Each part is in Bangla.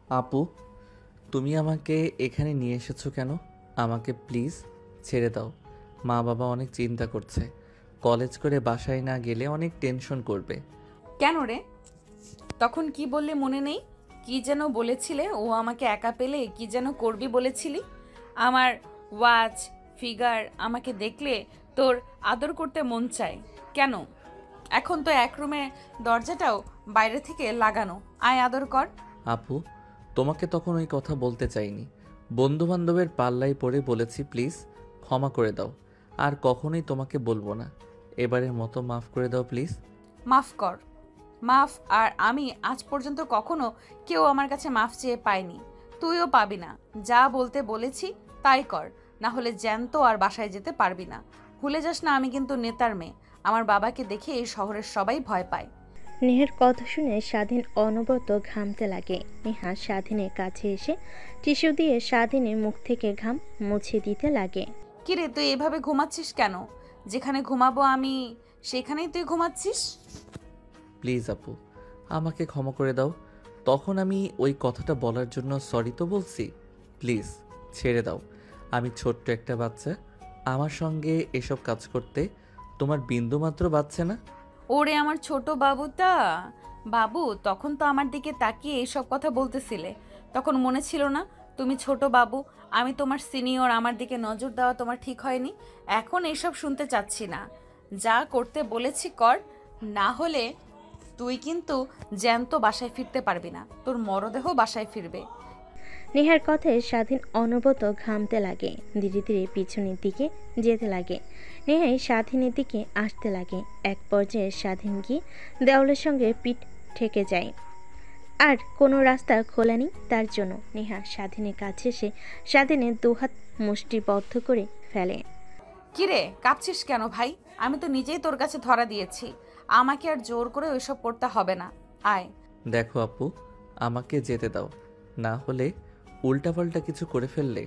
আপু, তুমি আমাকে এখানে নিয়ে এসেছো কেন? আমাকে প্লিজ ছেড়ে দাও। মা বাবা অনেক চিন্তা করছে। কলেজ করে বাসায় না গেলে অনেক টেনশন করবে। কেন রে? তখন কি বললে মনে নেই? কি যেন বলেছিলে, ও আমাকে একা পেলে কি যেন করবি বলেছিলি? আমার ওয়াচ, ফিগার আমাকে দেখলে তোর আদর করতে মন চায় কেন? এখন তো এক রুমে দরজাটাও বাইরে থেকে লাগানো, আয় আদর কর। আপু, তোমাকে তখন ওই কথা বলতে চাইনি। বন্ধু বান্ধবের পাল্লায় পড়ে বলেছি, প্লিজ ক্ষমা করে দাও। আর কখনোই তোমাকে বলবো না। এবারের মতো মাফ করে দাও প্লিজ। মাফ কর। মাফ? আর আমি আজ পর্যন্ত কখনো কেউ আমার কাছে মাফ চেয়ে পাইনি, তুইও পাবি না। যা বলতে বলেছি তাই কর, না হলে জ্যান্ত আর বাসায় যেতে পারবি না। ভুলে যাস না, আমি কিন্তু নেতার মেয়ে। আমার বাবাকে দেখে এই শহরের সবাই ভয় পায়। নেহার কথা শুনে স্বাধীন অনবরত ঘামতে লাগে। নেহা স্বাধীনের কাছে এসে টিস্যু দিয়ে স্বাধীনের মুখ থেকে ঘাম মুছে দিতে লাগে। কিরে, তুই এভাবে ঘুমাচ্ছিস কেন? যেখানে ঘুমাবো আমি সেখানেই তুই ঘুমাচ্ছিস। প্লিজ আপু, আমাকে ক্ষমা করে দাও। তখন আমি ওই কথাটা বলার জন্য সরি তো বলছি। প্লিজ ছেড়ে দাও। আমি ছোট্ট একটা বাচ্চা। আমার সঙ্গে এসব কাজ করতে তোমার বিন্দুমাত্র বাচ্চা না। ওরে আমার ছোট বাবুটা! বাবু, তখন তো আমার দিকে তাকিয়ে এইসব কথা বলতেছিলে। তখন মনে ছিল না তুমি ছোট বাবু, আমি তোমার সিনিয়র, আমার দিকে নজর দেওয়া তোমার ঠিক হয়নি। এখন এইসব শুনতে চাচ্ছি না। যা করতে বলেছি কর, না হলে তুই কিন্তু জ্যান্ত বাসায় ফিরতে পারবি না, তোর মরদেহ বাসায় ফিরবে। নেহার কথায় স্বাধীন অনবরত ঘামতে লাগে। ধীরে ধীরে পিছনের দিকে যেতে লাগে। নেহাই স্বাধীনের দিকে আসতে লাগে। এক পর্যায়ে স্বাধীন গিয়ে দেওয়ালের সঙ্গে পিঠ ঠেকে যায়। আর কোনো রাস্তা খোলা নেই তার জন্য। নেহা স্বাধীনের কাছে এসে স্বাধীনের দুহাত মুষ্টিবদ্ধ করে ফেলে। কিরে, কাঁপছিস কেন ভাই? আমি তো নিজেই তোর কাছে ধরা দিয়েছি, আমাকে আর জোর করে ওইসব করতে হবে না। আয়। দেখো আপু, আমাকে যেতে দাও। না হলে উল্টাপাল্টা কিছু করে ফেললে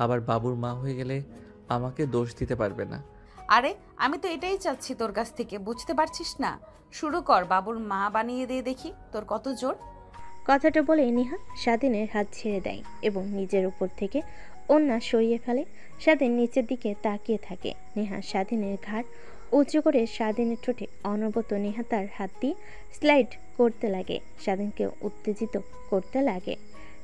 আবার বাবুর মা হয়ে গেলে আমাকে দোষ দিতে পারবে না। আরে, আমি তো এটাই চাচ্ছি তোর কাছ থেকে, বুঝতে পারছিস না? শুরু কর, বাবুর মা বানিয়ে দিয়ে দেখি তোর কত জোর। কথাটা বলে নেহা স্বাধীনের হাত ছেড়ে দেয় এবং নিজের উপর থেকে ওড়না সরিয়ে ফেলে। স্বাধীন নিচের দিকে তাকিয়ে থাকে। নেহা স্বাধীনের ঘাড় উঁচু করে স্বাধীনের ঠোঁটে অনবরত নেহা তার হাত দিয়ে স্লাইড করতে লাগে, স্বাধীনকে উত্তেজিত করতে লাগে।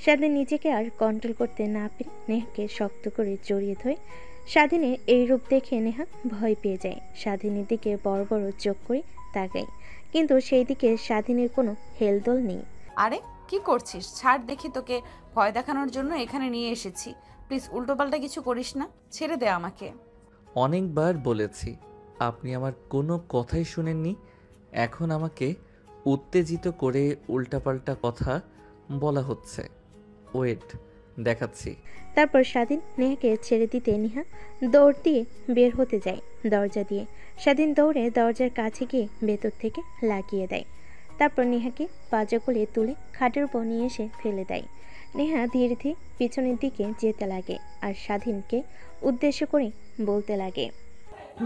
স্বাধীন নিজেকে আর কন্ট্রোল করতে না পেরে নেহাকে শক্ত করে জড়িয়ে ধরে। স্বাধীনের এই রূপ দেখে নেহা ভয় পেয়ে যায়। স্বাধীনের দিকে বড় বড় চোখ করে তাকায়, কিন্তু সেই দিকে স্বাধীনের কোনো হেলদোল নেই। আরে, কি করছিস? ছাড় দেখি, তোকে ভয় দেখানোর জন্য এখানে নিয়ে এসেছি। প্লিজ উল্টোপাল্টা কিছু করিস না, ছেড়ে দে আমাকে। অনেকবার বলেছি, আপনি আমার কোনো কথাই শুনেননি। এখন আমাকে উত্তেজিত করে উল্টাপাল্টা কথা বলা হচ্ছে। ওয়েট, দেখাচ্ছি। তারপর স্বাধীন নেহাকে ছেড়ে দিতে নেহা দৌড় দিয়ে বের হতে যায় দরজা দিয়ে। স্বাধীন দৌড়ে দরজার কাছে গিয়ে ভেতর থেকে লাগিয়ে দেয়। তারপর নেহাকে পাজা করে তুলে খাটের উপর নিয়ে এসে ফেলে দেয়। নেহা ধীরে ধীরে পিছনের দিকে যেতে লাগে আর স্বাধীনকে উদ্দেশ্য করে বলতে লাগে।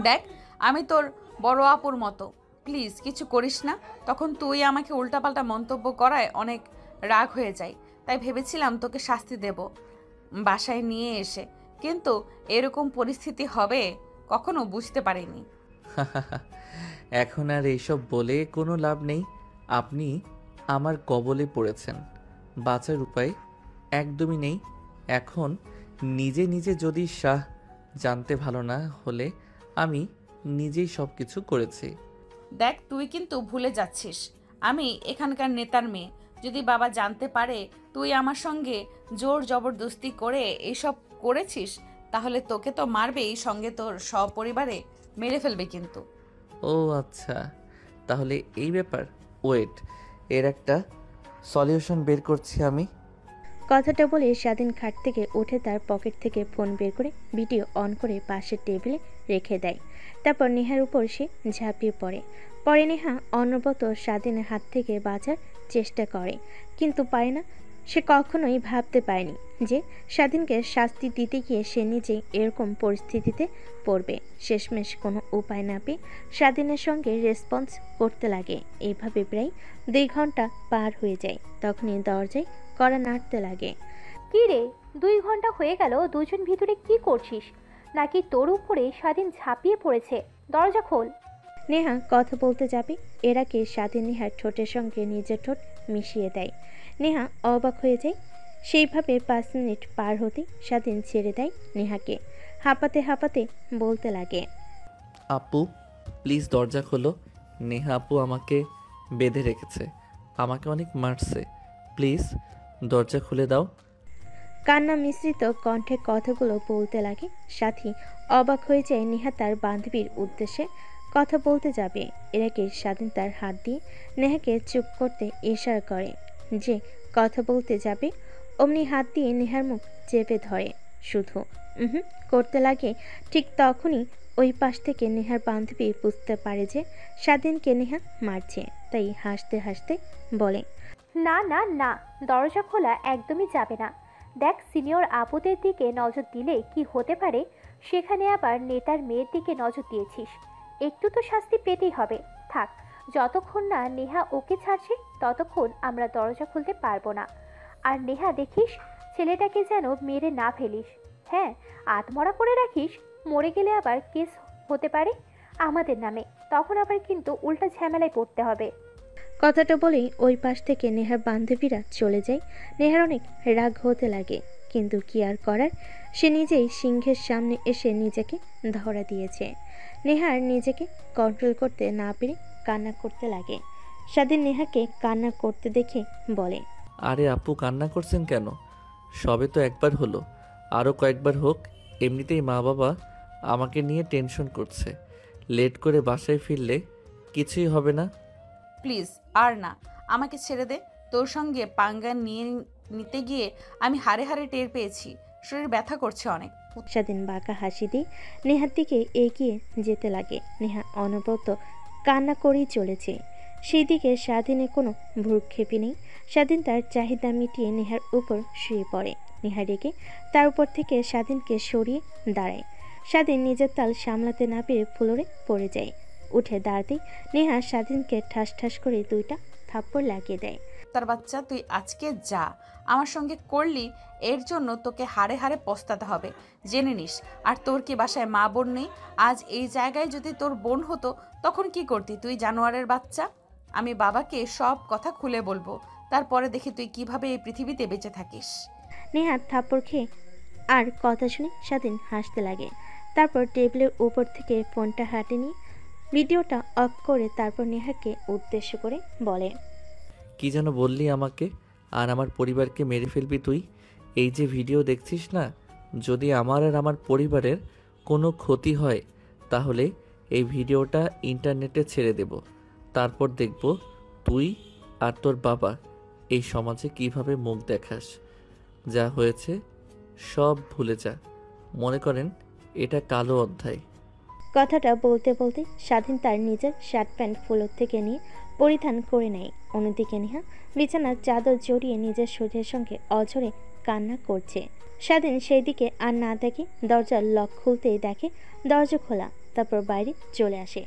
দেখ, আমি তোর বড় আপুর মতো, প্লিজ কিছু করিস না। তখন তুই আমাকে উল্টাপাল্টা মন্তব্য করায় অনেক রাগ হয়ে যায়, তাই ভেবেছিলাম তোকে শাস্তি দেব বাসায় নিয়ে এসে, কিন্তু এরকম পরিস্থিতি হবে কখনো বুঝতে পারিনি। এখন আর এইসব বলে কোনো লাভ নেই। আপনি আমার কবলে পড়েছেন। বাঁচার উপায় একদমই নেই। এখন নিজে নিজে যদি জানতে ভালো না হলে আমি নিজেই সব কিছু করেছি। দেখ, তুই কিন্তু ভুলে যাচ্ছিস আমি এখানকার নেতার মেয়ে। যদি বাবা জানতে পারে তুই আমার সঙ্গে জোর জবরদস্তি করে এইসব করেছিস, তাহলে তোকে তো মারবেই, সঙ্গে তোর সপরিবারে মেরে ফেলবে কিন্তু। ও আচ্ছা, তাহলে এই ব্যাপার। ওয়েট, এর একটা সলিউশন বের করছি আমি। কথাটা বলে স্বাধীন খাট থেকে উঠে তার পকেট থেকে ফোন বের করে ভিডিও অন করে পাশের টেবিলে রেখে দেয়। তারপর নেহার উপর সে ঝাঁপিয়ে পড়ে। পরে নেহা অনবরত স্বাধীনের হাত থেকে বাঁচার চেষ্টা করে, কিন্তু পারে না। সে কখনোই ভাবতে পারেনি যে স্বাধীনকে শাস্তি দিতে গিয়ে সে নিজেই এরকম পরিস্থিতিতে পড়বে। শেষমেশ কোনো উপায় না পেয়ে স্বাধীনের সঙ্গে রেসপন্স করতে লাগে। এইভাবে প্রায় 2 ঘন্টা পার হয়ে যায়। তখনই দরজায় কড়া নাড়তে লাগে। কি রে, 2 ঘন্টা হয়ে গেল দুজন ভিতরে কি করছিস? নাকি তোর উপরে স্বাধীন ঝাঁপিয়ে পড়েছে? দরজা খোল। নেহা কথা বলতে যাবে এর আগে স্বাধীন নেহার ঠোঁটের সঙ্গে নিজের ঠোঁট মিশিয়ে দেয়। নেহা অবাক হয়ে যায়। সেইভাবে 5 মিনিট পার হতে স্বাধীন ছেড়ে দেয় নেহাকে। হাঁপাতে হাঁপাতে বলতে লাগে, আপু প্লিজ দরজা খোলো। নেহা আপু আমাকে বেঁধে রেখেছে, আমাকে অনেক মারছে, প্লিজ দরজা খুলে দাও। কান্না মিশ্রিত কণ্ঠে কথাগুলো বলতে লাগে। সাথী অবাক হয়ে যায় নেহা তার বান্ধবীর উদ্দেশ্যে কথা বলতে যাবে এর আগে স্বাধীন তার হাত দিয়ে নেহাকে চুপ করতে ইশারা করে যে কথা বলতে যাবে। অমনি হাত দিয়ে নেহার মুখ চেপে ধরে, শুধু করতে লাগে। ঠিক তখনই ওই পাশ থেকে নেহার বান্ধবী বুঝতে পারে যে স্বাধীনকে নেহা মারছে, তাই হাসতে হাসতে বলে, না না না, দরজা খোলা একদমই যাবে না। দেখ, সিনিয়র আপুদের দিকে নজর দিলে কি হতে পারে, সেখানে আবার নেতার মেয়ের দিকে নজর দিয়েছিস, একটু তো শাস্তি পেতেই হবে। থাক, যতক্ষণ না নেহা ওকে ছাড়ছে ততক্ষণ আমরা দরজা খুলতে পারবো না। আর নেহা, দেখিস ছেলেটাকে যেন মেরে না ফেলিস। হ্যাঁ, আত্মরা করে রাখিস, মরে গেলে আবার কেস হতে পারে আমাদের নামে, তখন আবার কিন্তু উল্টা ঝামেলায় পড়তে হবে। কথাটা বলেই ওই পাশ থেকে নেহার বান্ধবীরা চলে যায়। নেহার অনেক রাগ হতে লাগে, কিন্তু কি আর করার, সে নিজেই সিংহের সামনে এসে নিজেকে ধরা দিয়েছে। নেহার নিজেকে কন্ট্রোল করতে না পেরে কান্না করতে লাগে। স্বাধীন নেহাকে কান্না করতে দেখে বলে, আরে আপু কান্না করছেন কেন? সবে তো একবার হলো, আরও কয়েকবার হোক। এমনিতেই মা বাবা আমাকে নিয়ে টেনশন করছে, লেট করে বাসায় ফিরলে কিছুই হবে না। প্লিজ আর না, আমাকে ছেড়ে দে। তোর সঙ্গে পাঙ্গা নিতে গিয়ে আমি হাড়ে হাড়ে টের পেয়েছি, শরীর ব্যথা করছে অনেক। স্বাধীন বাঁকা হাসি দিয়ে নেহার দিকে এগিয়ে যেতে লাগে। নেহা অনবরত কান্না করেই চলেছে, সেই দিকে স্বাধীনের কোনো ভ্রুক্ষেপই নেই। স্বাধীন তার চাহিদা মিটিয়ে নেহার উপর শুয়ে পড়ে। নেহা রেগে তার উপর থেকে স্বাধীনকে সরিয়ে দাঁড়ায়। স্বাধীন নিজের তাল সামলাতে না পেরে ফ্লোরে পড়ে যায়। উঠে দাঁড়াতেই নেহা স্বাধীনকে ঠাস ঠাস করে 2টা থাপ্পড় লাগিয়ে দেয়। তার বাচ্চা, তুই আজকে যা আমার সঙ্গে করলি, এর জন্য তোকে হাড়ে হাড়ে পস্তাতে হবে, জেনে নিস। আর তোর কি বাসায় মা বোন নেই? আজ এই জায়গায় যদি তোর বোন হতো তখন কি করতি তুই, জানোয়ারের বাচ্চা? আমি বাবাকে সব কথা খুলে বলবো, তারপরে দেখি তুই কিভাবে এই পৃথিবীতে বেঁচে থাকিস। নেহা থাপ্পড় খেয়ে আর কথা শুনে স্বাধীন হাসতে লাগে। তারপর টেবিলের উপর থেকে ফোনটা হাতে নিয়ে ভিডিওটা অফ করে তারপর নেহাকে উদ্দেশ্য করে বলে, কি যেন বললি আমাকে আর আমার পরিবারকে মেরে ফেলবি তুই? এই যে ভিডিও দেখছিস না, যদি আমার আর আমার পরিবারের কোনো ক্ষতি হয় তাহলে এই ভিডিওটা ইন্টারনেটে ছেড়ে দেব, তারপর দেখব তুই আর তোর বাবা এই সমাজে কিভাবে মুখ দেখাস। যা হয়েছে সব ভুলে যা, মনে করেন এটা কালো অধ্যায়। কথাটা বলতে বলতে স্বাধীন তার নিজের শার্ট প্যান্ট ফ্লোর থেকে নিয়ে পরিধান করে নেয়। অন্যদিকে নেহা বিছানার চাদর জড়িয়ে নিজের শরীরের সঙ্গে অঝরে কান্না করছে। স্বাধীন সেই দিকে আর না দেখে দরজার লক খুলতেই দেখে দরজা খোলা। তারপর বাইরে চলে আসে,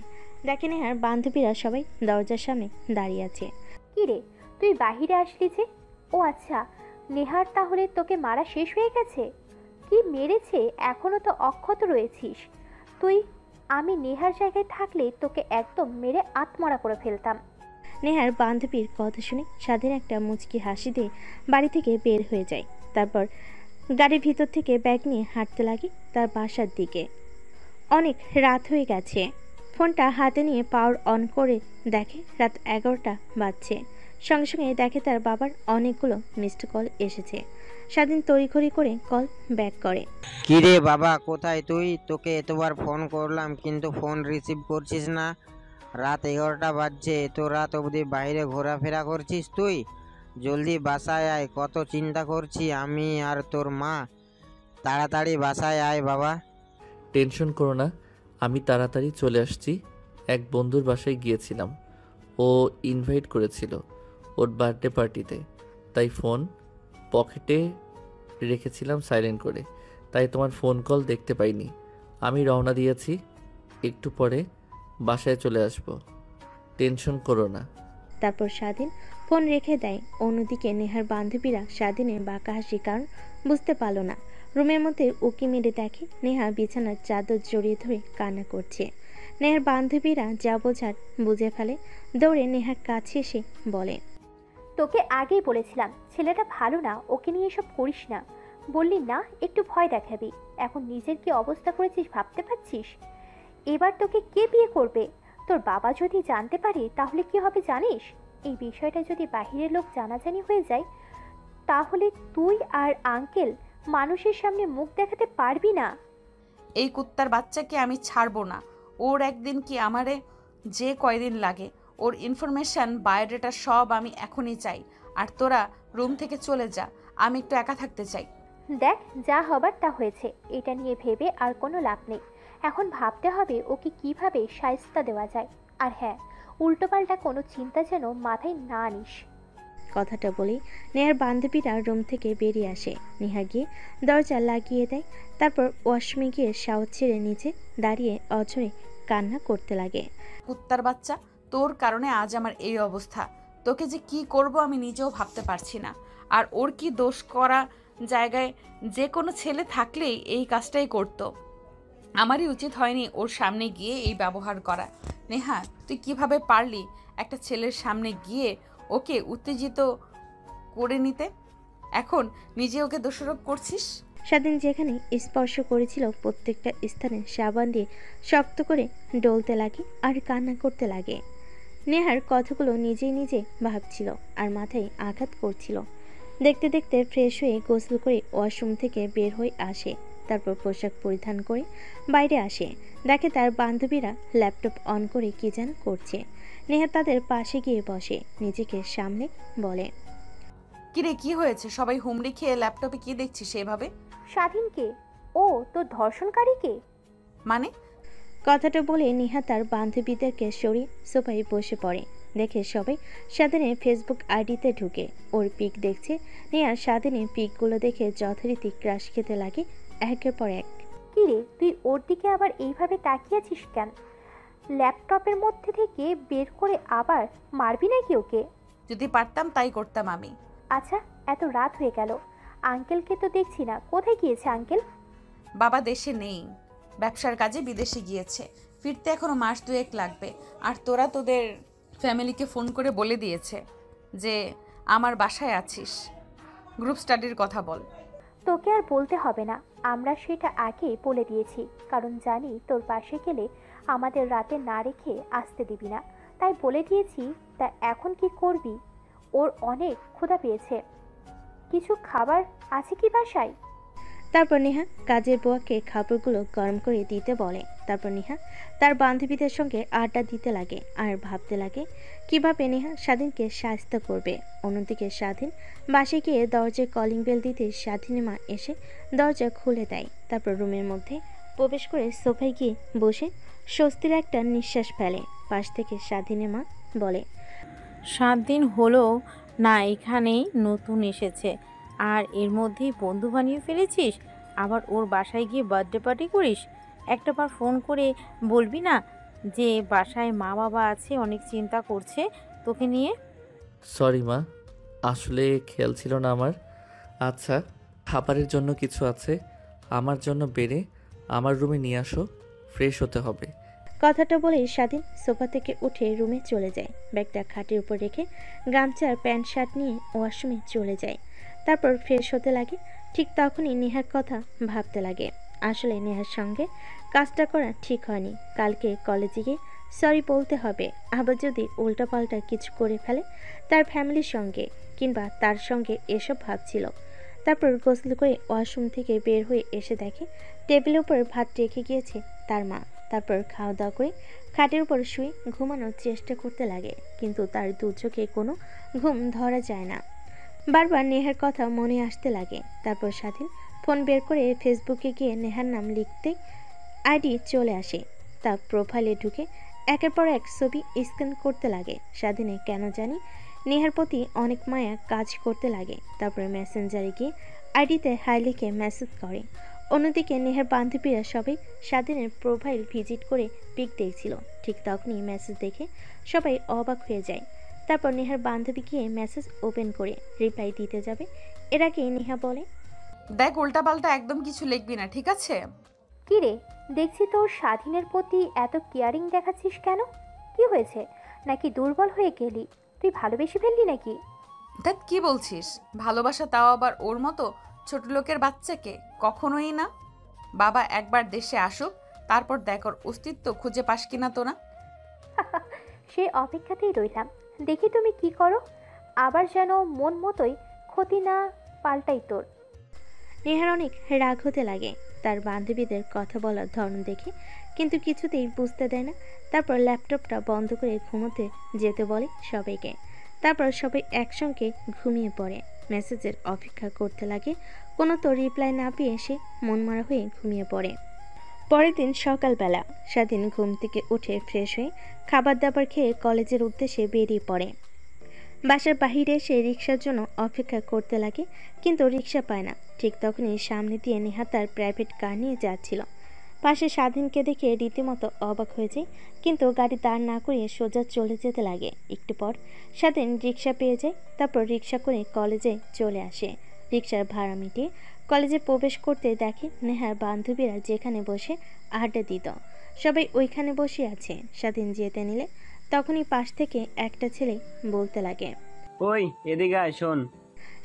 দেখে নেহার বান্ধবীরা সবাই দরজার সামনে দাঁড়িয়ে আছে। কি রে, তুই বাহিরে আসলি যে? ও আচ্ছা, নেহার তাহলে তোকে মারা শেষ হয়ে গেছে? কি মেরেছে, এখনো তো অক্ষত রয়েছিস তুই। আমি নেহার জায়গায় থাকলে তোকে একদম মেরে আত্মরা করে ফেলতাম। নেহার বান্ধবীর কথা শুনে স্বাধীন একটা মুচকি হাসি দিয়ে বাড়ি থেকে বের হয়ে যায়। তারপর গাড়ির ভিতর থেকে ব্যাগ নিয়ে হাঁটতে লাগে তার বাসার দিকে। অনেক রাত হয়ে গেছে। ফোনটা হাতে নিয়ে পাওয়ার অন করে দেখে রাত 11টা বাজছে। সঙ্গে সঙ্গে দেখে তার বাবার অনেকগুলো মিসড কল এসেছে। স্বাধীন তড়িঘড়ি করে কল ব্যাক করে। কি রে বাবা, কোথায় তুই? তোকে এতবার ফোন করলাম কিন্তু ফোন রিসিভ করছিস না। রাত 11টা বাজছে, এত রাত অবধি বাইরে ঘোরাফেরা করছিস তুই? জলদি বাসায় আয়, কত চিন্তা করছি আমি আর তোর মা। তাড়াতাড়ি বাসায় আয় বাবা। টেনশন করো না, আমি তাড়াতাড়ি চলে আসছি। এক বন্ধুর বাসায় গিয়েছিলাম, ও ইনভাইট করেছিল ওর বার্থডে পার্টিতে, তাই ফোন পকেটে রেখেছিলাম সাইলেন্ট করে, তাই তোমার ফোন কল দেখতে পাইনি। আমি রওনা দিয়েছি, একটু পরে বাসায় চলে আসব, টেনশন করো না। তারপর স্বাধীন ফোন রেখে দেয়। অন্যদিকে নেহার বান্ধবীরা স্বাধীনের বাঁকা হাসির কারণ বুঝতে পারল না। রুমের মধ্যে উকি মেরে দেখে নেহা বিছানার চাদর জড়িয়ে ধরে কান্না করছে। নেহার বান্ধবীরা যা বোঝার বুঝে ফেলে, দৌড়ে নেহার কাছে এসে বলে, তোকে আগেই বলেছিলাম ছেলেটা ভালো না, ওকে নিয়ে এসব করিস না। বললি না একটু ভয় দেখাবি, এখন নিজের কি অবস্থা করেছিস ভাবতে পারছিস? এবার তোকে কে বিয়ে করবে? তোর বাবা যদি জানতে পারে তাহলে কি হবে জানিস? এই বিষয়টা যদি বাহিরের লোক জানাজানি হয়ে যায় তাহলে তুই আর আঙ্কেল মানুষের সামনে মুখ দেখাতে পারবি না। এই কুত্তার বাচ্চাকে আমি ছাড়বো না। ওর একদিন কি আমারে যে কয়দিন লাগে, ওর ইনফরমেশন বায়োডাটা সব আমি এখনই চাই। আর তোরা রুম থেকে চলে যা, আমি একটু একা থাকতে চাই। দেখ যা হবার তা হয়েছে, এটা নিয়ে ভেবে আর কোনো লাভ নেই। এখন ভাবতে হবে ওকে কিভাবে শায়েস্তা দেওয়া যায়। আর হ্যাঁ, উল্টোপাল্টা কোনো চিন্তা যেন মাথায় না আনিস। কথাটা বলেই নেহার বান্ধবীরা রুম থেকে বেরিয়ে আসে। নেহা গিয়ে দরজা লাগিয়ে দেয়। তারপর ওয়াশরুমে গিয়ে শাওয়ার ছেড়ে নিচে দাঁড়িয়ে অঝরে কান্না করতে লাগে। কুত্তার বাচ্চা, তোর কারণে আজ আমার এই অবস্থা। তোকে যে কি করব আমি নিজেও ভাবতে পারছি না। আর ওর কি দোষ? করা জায়গায় যে কোনো ছেলে থাকলেই এই কাজটাই করতো। আমারই উচিত হয়নি ওর সামনে গিয়ে এই ব্যবহার করা। নেহা, তুই কিভাবে পারলি একটা ছেলের সামনে গিয়ে ওকে উত্তেজিত করে নিতে? এখন নিজে ওকে দোষারোপ করছিস। স্বাধীন যেখানে স্পর্শ করেছিল প্রত্যেকটা স্থানে সাবান দিয়ে শক্ত করে ডলতে লাগে আর কান্না করতে লাগে। নেহার কথাগুলো নিজেই নিজে ভাবছিল আর মাথায় আঘাত করছিল। দেখতে দেখতে ফ্রেশ হয়ে গোসল করে ওয়াশরুম থেকে বের হয়ে আসে। তারপর পোশাক পরিধান করে বাইরে আসে। দেখে তার বান্ধবীরা ল্যাপটপ অন করে কি যেন করছে। নেহা তাদের পাশে গিয়ে বসে, নিজেকে সামনে বলে, কিরে, কি হয়েছে? সবাই হুমড়ি খেয়ে ল্যাপটপে কি দেখছিস এভাবে? স্বাধীনকে? ও তোর ধর্ষণকারীকে? মানে? কথাটা বলে নেহা তার বান্ধবীদেরকে সরিয়ে সোফায় বসে পড়ে। দেখে সবাই স্বাধীনের ফেসবুক আইডিতে ঢুকে ওর পিক দেখছে। নেহা স্বাধীনের পিকগুলো দেখে যথারীতি ক্রাশ খেতে লাগে একের পর এক। কিরে, তুই ওর দিকে আবার এইভাবে তাকিয়ে আছিস কেন? ল্যাপটপের মধ্যে থেকে বের করে আবার মারবি নাকি ওকে? যদি পারতাম তাই করতাম আমি। আচ্ছা, এত রাত হয়ে গেল, আঙ্কেলকে তো দেখছি না, কোথায় গিয়েছে আঙ্কেল? বাবা দেশে নেই, ব্যবসার কাজে বিদেশে গিয়েছে। ফিরতে এখনো মাস দুয়েক লাগবে। আর তোরা তোদের ফ্যামিলিকে ফোন করে বলে দিয়েছে যে আমার বাসায় আছিস। গ্রুপ স্টাডির কথা বল। তোকে আর বলতে হবে না, আমরা সেটা আগেই বলে দিয়েছি, কারণ জানি তোর পাশে গেলে আমাদের রাতে না রেখে আসতে দিবি না, তাই বলে দিয়েছি। তা এখন কি করবি? ওর অনেক ক্ষুধা পেয়েছে, কিছু খাবার আছে কি বাসায়? তারপর নেহা কাজের বুয়াকে খাবারগুলো গরম করে দিতে বলে। তারপর নেহা তার বান্ধবীদের সঙ্গে আড্ডা দিতে লাগে আর ভাবতে লাগে কিভাবে নেহা স্বাধীনকে সাহায্য করবে। অন্যদিকে স্বাধীন বাসে গিয়ে দরজায় কলিং বেল দিতে স্বাধীনের মা এসে দরজা খুলে দেয়। তারপর রুমের মধ্যে প্রবেশ করে সোফায় গিয়ে বসে স্বস্তির একটা নিঃশ্বাস ফেলে। পাশ থেকে স্বাধীনের মা বলে, 7 দিন হলো না এখানেই নতুন এসেছে, আর এর মধ্যেই বন্ধু বানিয়ে ফেলেছিস। আবার ওর বাসায় গিয়ে বার্থডে পার্টি করিস। একটাবার ফোন করে বলবি না যে বাসায় মা বাবা আছে, অনেক চিন্তা করছে তোকে নিয়ে? সরি মা, আসলে খেয়াল ছিল না আমার। আচ্ছা, খাবারের জন্য কিছু আছে আমার জন্য বেড়ে আমার রুমে নিয়ে আসো, ফ্রেশ হতে হবে। কথাটা বলেই স্বাধীন সোফা থেকে উঠে রুমে চলে যায়। ব্যাগটা খাটের উপর রেখে গামছার প্যান্ট শার্ট নিয়ে ওয়াশরুমে চলে যায়। তারপর ফ্রেশ হতে লাগে। ঠিক তখনই নেহার কথা ভাবতে লাগে। আসলে নেহার সঙ্গে কাজটা করা ঠিক হয়নি। কালকে কলেজে গিয়ে সরি বলতে হবে। আবার যদি উল্টাপাল্টা কিছু করে ফেলে তার ফ্যামিলির সঙ্গে কিংবা তার সঙ্গে, এসব ভাবছিল। তারপর গোসল করে ওয়াশরুম থেকে বের হয়ে এসে দেখে টেবিলের উপর ভাত রেখে গিয়েছে তার মা। তারপর খাওয়া দাওয়া করে খাটের উপর শুয়ে ঘুমানোর চেষ্টা করতে লাগে, কিন্তু তার দু চোখে কোনো ঘুম ধরা যায় না। বারবার নেহার কথা মনে আসতে লাগে। তারপর স্বাধীন ফোন বের করে ফেসবুকে গিয়ে নেহার নাম লিখতে আইডি চলে আসে। তার প্রোফাইলে ঢুকে একের পর এক ছবি স্ক্যান করতে লাগে। স্বাধীনে কেন জানি নেহার প্রতি অনেক মায়া কাজ করতে লাগে। তারপরে মেসেঞ্জারে গিয়ে আইডিতে হাই লিখে মেসেজ করে। অন্যদিকে নেহার বান্ধবীরা সবাই স্বাধীনের প্রোফাইল ভিজিট করে পিক দেখছিল। ঠিক তখনই মেসেজ দেখে সবাই অবাক হয়ে যায়। তারপর নেহার বান্ধবী গিয়ে মেসেজ ওপেন করে রিপ্লাই দিতে যাবে, এর আগে নেহা বলে, দেখ উল্টাপাল্টা একদম কিছু লিখবি না, ঠিক আছে? কি রে, দেখছি তোর স্বাধীনের প্রতি এত কেয়ারিং দেখাচ্ছিস কেন? কি হয়েছে? নাকি দুর্বল হয়ে গেলি? তুই ভালোবেসে ফেললি নাকি? দেখ কি বলছিস? ভালোবাসা, তাও আবার ওর মতো ছোট লোকের বাচ্চাকে? কখনোই না। বাবা একবার দেশে আসুক, তারপর দেখ ওর অস্তিত্ব খুঁজে পাস কিনা তোরা। সে অপেক্ষাতেই রইলাম, দেখি তুমি কি করো। আবার যেন মন মতোই ক্ষতি না পাল্টাই তোর। নেহার অনেক রাগ হতে লাগে তার বান্ধবীদের কথা বলার ধরন দেখে, কিন্তু কিছুতেই বুঝতে দেয় না। তারপর ল্যাপটপটা বন্ধ করে ঘুমোতে যেতে বলে সবাইকে। তারপর সবাই একসঙ্গে ঘুমিয়ে পড়ে। মেসেজের অপেক্ষা করতে লাগে, কোনো তো রিপ্লাই না পেয়ে সে মনমরা হয়ে ঘুমিয়ে পড়ে। পরের দিন সকালবেলা স্বাধীন ঘুম থেকে উঠে ফ্রেশ হয়ে খাবার দাবার খেয়ে কলেজের উদ্দেশ্যে বেরিয়ে পড়ে। বাসার বাহিরে সে রিক্সার জন্য অপেক্ষা করতে লাগে, কিন্তু রিক্সা পায় না। ঠিক তখনই সামনে দিয়ে নেহা তার প্রাইভেট কার নিয়ে যাচ্ছিল। পাশে স্বাধীনকে দেখে রীতিমতো অবাক হয়ে যায়, কিন্তু গাড়ি দাঁড় না করিয়ে সোজা চলে যেতে লাগে। একটু পর স্বাধীন রিক্সা পেয়ে যায়, তারপর রিক্সা করে কলেজে চলে আসে। রিক্সার ভাড়া মিটিয়ে কলেজে প্রবেশ করতে দেখে নেহার বান্ধবীরা যেখানে বসে আড্ডা দিত সবাই ওইখানে বসে আছে। স্বাধীন যেতে নিলে তখনই পাশ থেকে একটা ছেলে বলতে লাগে, ওই এদিকে আয়, শোন।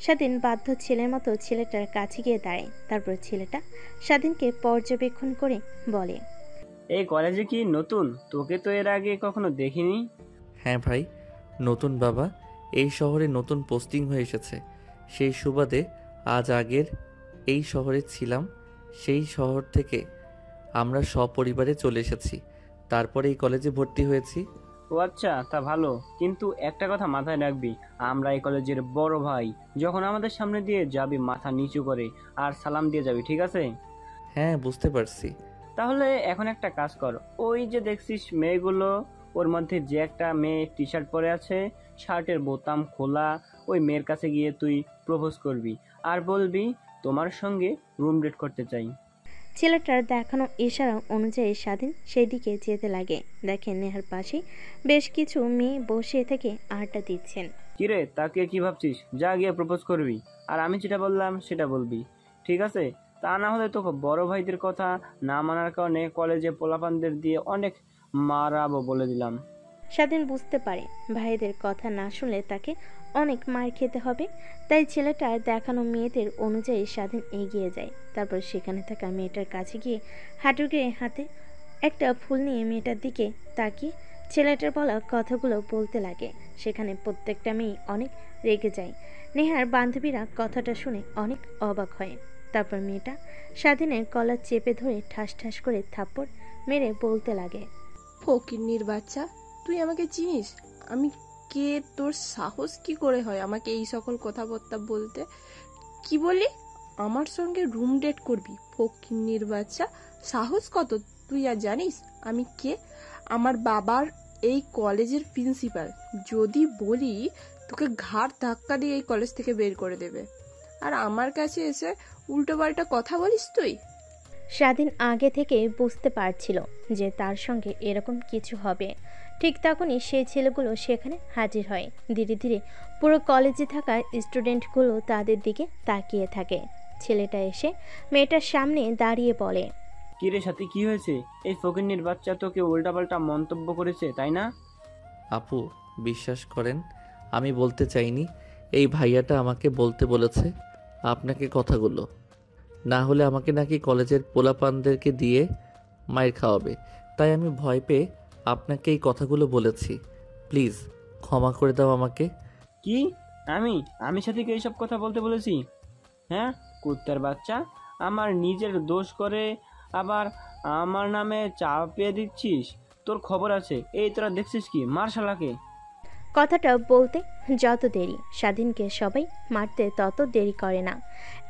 স্বাধীন বাধ্য ছেলের মতো ছেলেটার কাছে গিয়ে দাঁড়ায়। তারপর ছেলেটা স্বাধীনকে পর্যবেক্ষণ করে বলে, এই কলেজে কি নতুন? তোকে তো এর আগে কখনো দেখিনি। হ্যাঁ ভাই, নতুন বাবা। এই শহরে নতুন পোস্টিং হয়ে এসেছে, সেই সুবাদে আজ আগের এই শহরে ছিলাম। সেই শহর থেকে আমরা সপরিবারে চলে এসেছি, তারপরে এই কলেজে ভর্তি হয়েছি। ও আচ্ছা, তা ভালো। কিন্তু একটা কথা মাথায় রাখবি, আমরা এই কলেজের বড় ভাই। যখন আমাদের সামনে দিয়ে যাবি মাথা নিচু করে আর সালাম দিয়ে যাবি, ঠিক আছে? হ্যাঁ, বুঝতে পারছি। তাহলে এখন একটা কাজ কর, ওই যে দেখছিস মেয়েগুলো, ওর মধ্যে যে একটা মেয়ে টি শার্ট পরে আছে, শার্টের বোতাম খোলা, ওই মেয়ের কাছে গিয়ে তুই প্রপোজ করবি আর বলবি তোমার সঙ্গে রুম ডেট করতে চাই। ছেলেটার দেখানো ইশারা অনুযায়ী স্বাধীন সেই দিকে যেতে লাগে। দেখেন নেহার পাশে বেশ কিছু মেয়ে বসে থেকে আড্ডা দিচ্ছেন। কিরে, তাকে কি ভাবছিস? যা গিয়ে প্রপোজ করবি, আর আমি যেটা বললাম সেটা বলবি, ঠিক আছে? তা না হলে তোকে বড় ভাইদের কথা না মানার কারণে কলেজে পোলাপানদের দিয়ে অনেক মারাবো, বলে দিলাম। স্বাধীন বুঝতে পারে ভাইদের কথা না শুনলে তাকে অনেক মার খেতে হবে, তাই ছেলেটার দেখানো মেয়েদের অনুযায়ী স্বাধীন এগিয়ে যায়। তারপর সেখানে থাকা মেয়েটার কাছে গিয়ে হাঁটু গেড়ে হাতে একটা ফুল নিয়ে মেয়েটার দিকে তাকিয়ে ছেলেটার বলা কথাগুলো বলতে লাগে। সেখানে প্রত্যেকটা মেয়ে অনেক রেগে যায়। নেহার বান্ধবীরা কথাটা শুনে অনেক অবাক হয়। তারপর মেয়েটা স্বাধীনের গলা চেপে ধরে ঠাস ঠাস করে থাপ্পড় মেরে বলতে লাগে, ফকিন্নির বাচ্চা, তুই আমাকে চিনিস? আমি কে? তোর সাহস কি করে হয় আমাকে এই সকল কথাবার্তা বলতে? কি বলি? আমার সঙ্গে রুম ডেট করবি? ফকিন্নির বাচ্চা, সাহস কত? তুই আর জানিস আমি কে? আমার বাবার এই কলেজের প্রিন্সিপাল। যদি বলি তোকে ঘাড় ধাক্কা দিয়ে এই কলেজ থেকে বের করে দেবে। আর আমার কাছে এসে উল্টোপাল্টা কথা বলিস তুই? স্বাধীন আগে থেকে বুঝতে পারছিল যে তার সঙ্গে এরকম কিছু হবে। ঠিক তখনই সেই ছেলেগুলো সেখানে হাজির হয়। ধীরে ধীরে পুরো কলেজে থাকা স্টুডেন্টগুলো তাদের দিকে তাকিয়ে থাকে। ছেলেটা এসে মেয়েটার সামনে দাঁড়িয়ে বলে, কিরে সাথী, কি হয়েছে? এই ফকিন্নির বাচ্চা তোকে উল্টাপাল্টা মন্তব্য করেছে, তাই না? আপু, বিশ্বাস করেন, আমি বলতে চাইনি। এই ভাইয়াটা আমাকে বলতে বলেছে আপনাকে কথাগুলো, না হলে আমাকে নাকি কলেজের পোলাপানদেরকে দিয়ে মায়ের খাওয়াবে। তাই আমি ভয় পেয়ে আপনাকে এই কথাগুলো বলেছি। প্লিজ ক্ষমা করে দাও আমাকে। কি? আমি আমি সাথীকে এইসব কথা বলতে বলেছি? হ্যাঁ, কুত্তার বাচ্চা, আমার নিজের দোষ করে আবার আমার নামে চাপিয়ে দিচ্ছিস? তোর খবর আছে। এই তোরা দেখছিস কি? মার শালাকে। কথাটা বলতে যত দেরি স্বাধীনকে সবাই মারতে তত দেরি করে না।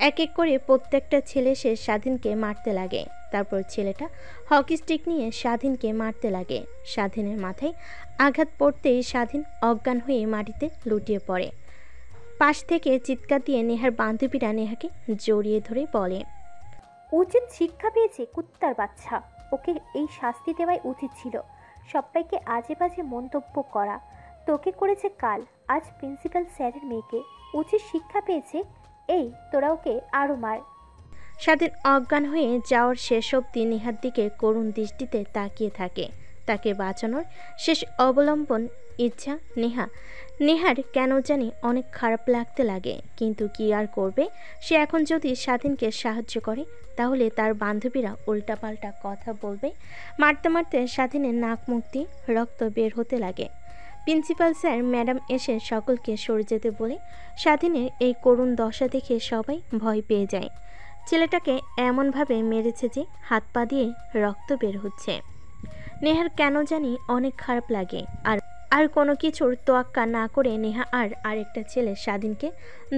এক এক করে প্রত্যেকটা ছেলে সে স্বাধীনকে মারতে লাগে। তারপর ছেলেটা হকি স্টিক নিয়ে স্বাধীনকে মারতে লাগে। স্বাধীনের মাথায় আঘাত পড়তেই স্বাধীন অজ্ঞান হয়ে মাটিতে লুটিয়ে পড়ে। পাশ থেকে চিৎকার দিয়ে নেহার বান্ধবীরা নেহাকে জড়িয়ে ধরে বলে, উচিত শিক্ষা পেয়েছে কুত্তার বাচ্চা। ওকে এই শাস্তি দেওয়াই উচিত ছিল। সবাইকে আজে বাজে মন্তব্য করা, তোকে করেছে কাল, আজ প্রিন্সিপাল স্যারের মেয়েকে উচিত শিক্ষা পেয়েছে। এই তোরা ওকে আরো মার। স্বাধীন অজ্ঞান হয়ে যাওয়ার শেষ অবধি নেহার দিকে করুণ দৃষ্টিতে তাকিয়ে থাকে। তাকে বাঁচানোর শেষ অবলম্বন ইচ্ছা নেহার কেন জানি অনেক খারাপ লাগতে লাগে, কিন্তু কি আর করবে। সে এখন যদি স্বাধীনকে সাহায্য করে তাহলে তার বান্ধবীরা উল্টাপাল্টা কথা বলবে। মারতে মারতে স্বাধীনের নাক মুখ দিয়ে রক্ত বের হতে লাগে। প্রিন্সিপাল স্যার ম্যাডাম এসে সকলকে সরে যেতে বলে স্বাধীনের এই করুণ দশা দেখে সবাই ভয় পেয়ে যায়। ছেলেটাকে এমনভাবে মেরেছে যে হাত পা দিয়ে রক্ত বের হচ্ছে। নেহার কেন জানি অনেক খারাপ লাগে। আর কোনো কিছুর তোয়াক্কা না করে নেহা আর আরেকটা ছেলে স্বাধীনকে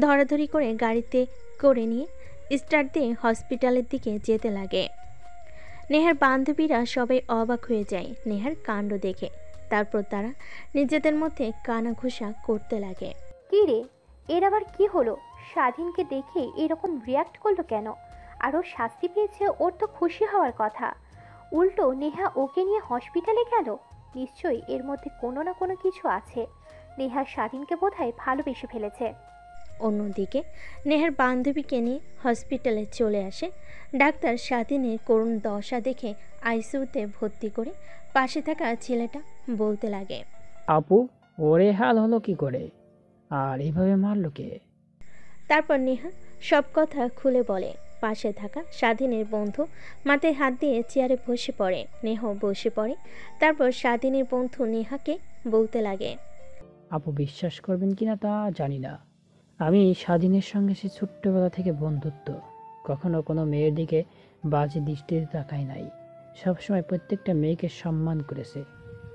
ধরাধরি করে গাড়িতে করে নিয়ে স্টার্ট দিয়ে হসপিটালের দিকে যেতে লাগে। নেহার বান্ধবীরা সবাই অবাক হয়ে যায় নেহার কাণ্ড দেখে। তারপর তারা নিজেদের মধ্যে কানাঘুষা করতে লাগে। কি রে, এর আবার কি হলো? স্বাধীনকে দেখে এরকম রিয়াক্ট করলো কেন? আরও শাস্তি পেয়েছে, ওর তো খুশি হওয়ার কথা। উল্টো নেহা ওকে নিয়ে হসপিটালে গেল। নিশ্চয়ই এর মধ্যে কোনো না কোনো কিছু আছে। নেহা স্বাধীনকে বোধহয় ভালোবেসে ফেলেছে। অন্যদিকে নেহার বান্ধবীকে নিয়ে হসপিটালে চলে আসে ডাক্তার। স্বাধীনের করুণ দশা দেখে আইসিইউতে ভর্তি করে পাশে থাকা ছেলেটা বলতে লাগে, আপু, ওরে হাল হলো কি করে? আর এইভাবে মারলো কে? তারপর নেহা সব কথা খুলে বলে। পাশে থাকা স্বাধীনের বন্ধু মাথায় হাত দিয়ে চেয়ারে বসে পড়ে। নেহ বসে পড়ে। তারপর স্বাধীনের বন্ধু নেহাকে বলতে লাগে, আপু, বিশ্বাস করবেন কিনা তা জানি না, আমি স্বাধীনের সঙ্গে সে ছোট্টবেলা থেকে বন্ধুত্ব, কখনো কোনো মেয়ের দিকে বাজে দৃষ্টিতে তাকাই নাই। সবসময় প্রত্যেকটা মেয়েকে সম্মান করেছে।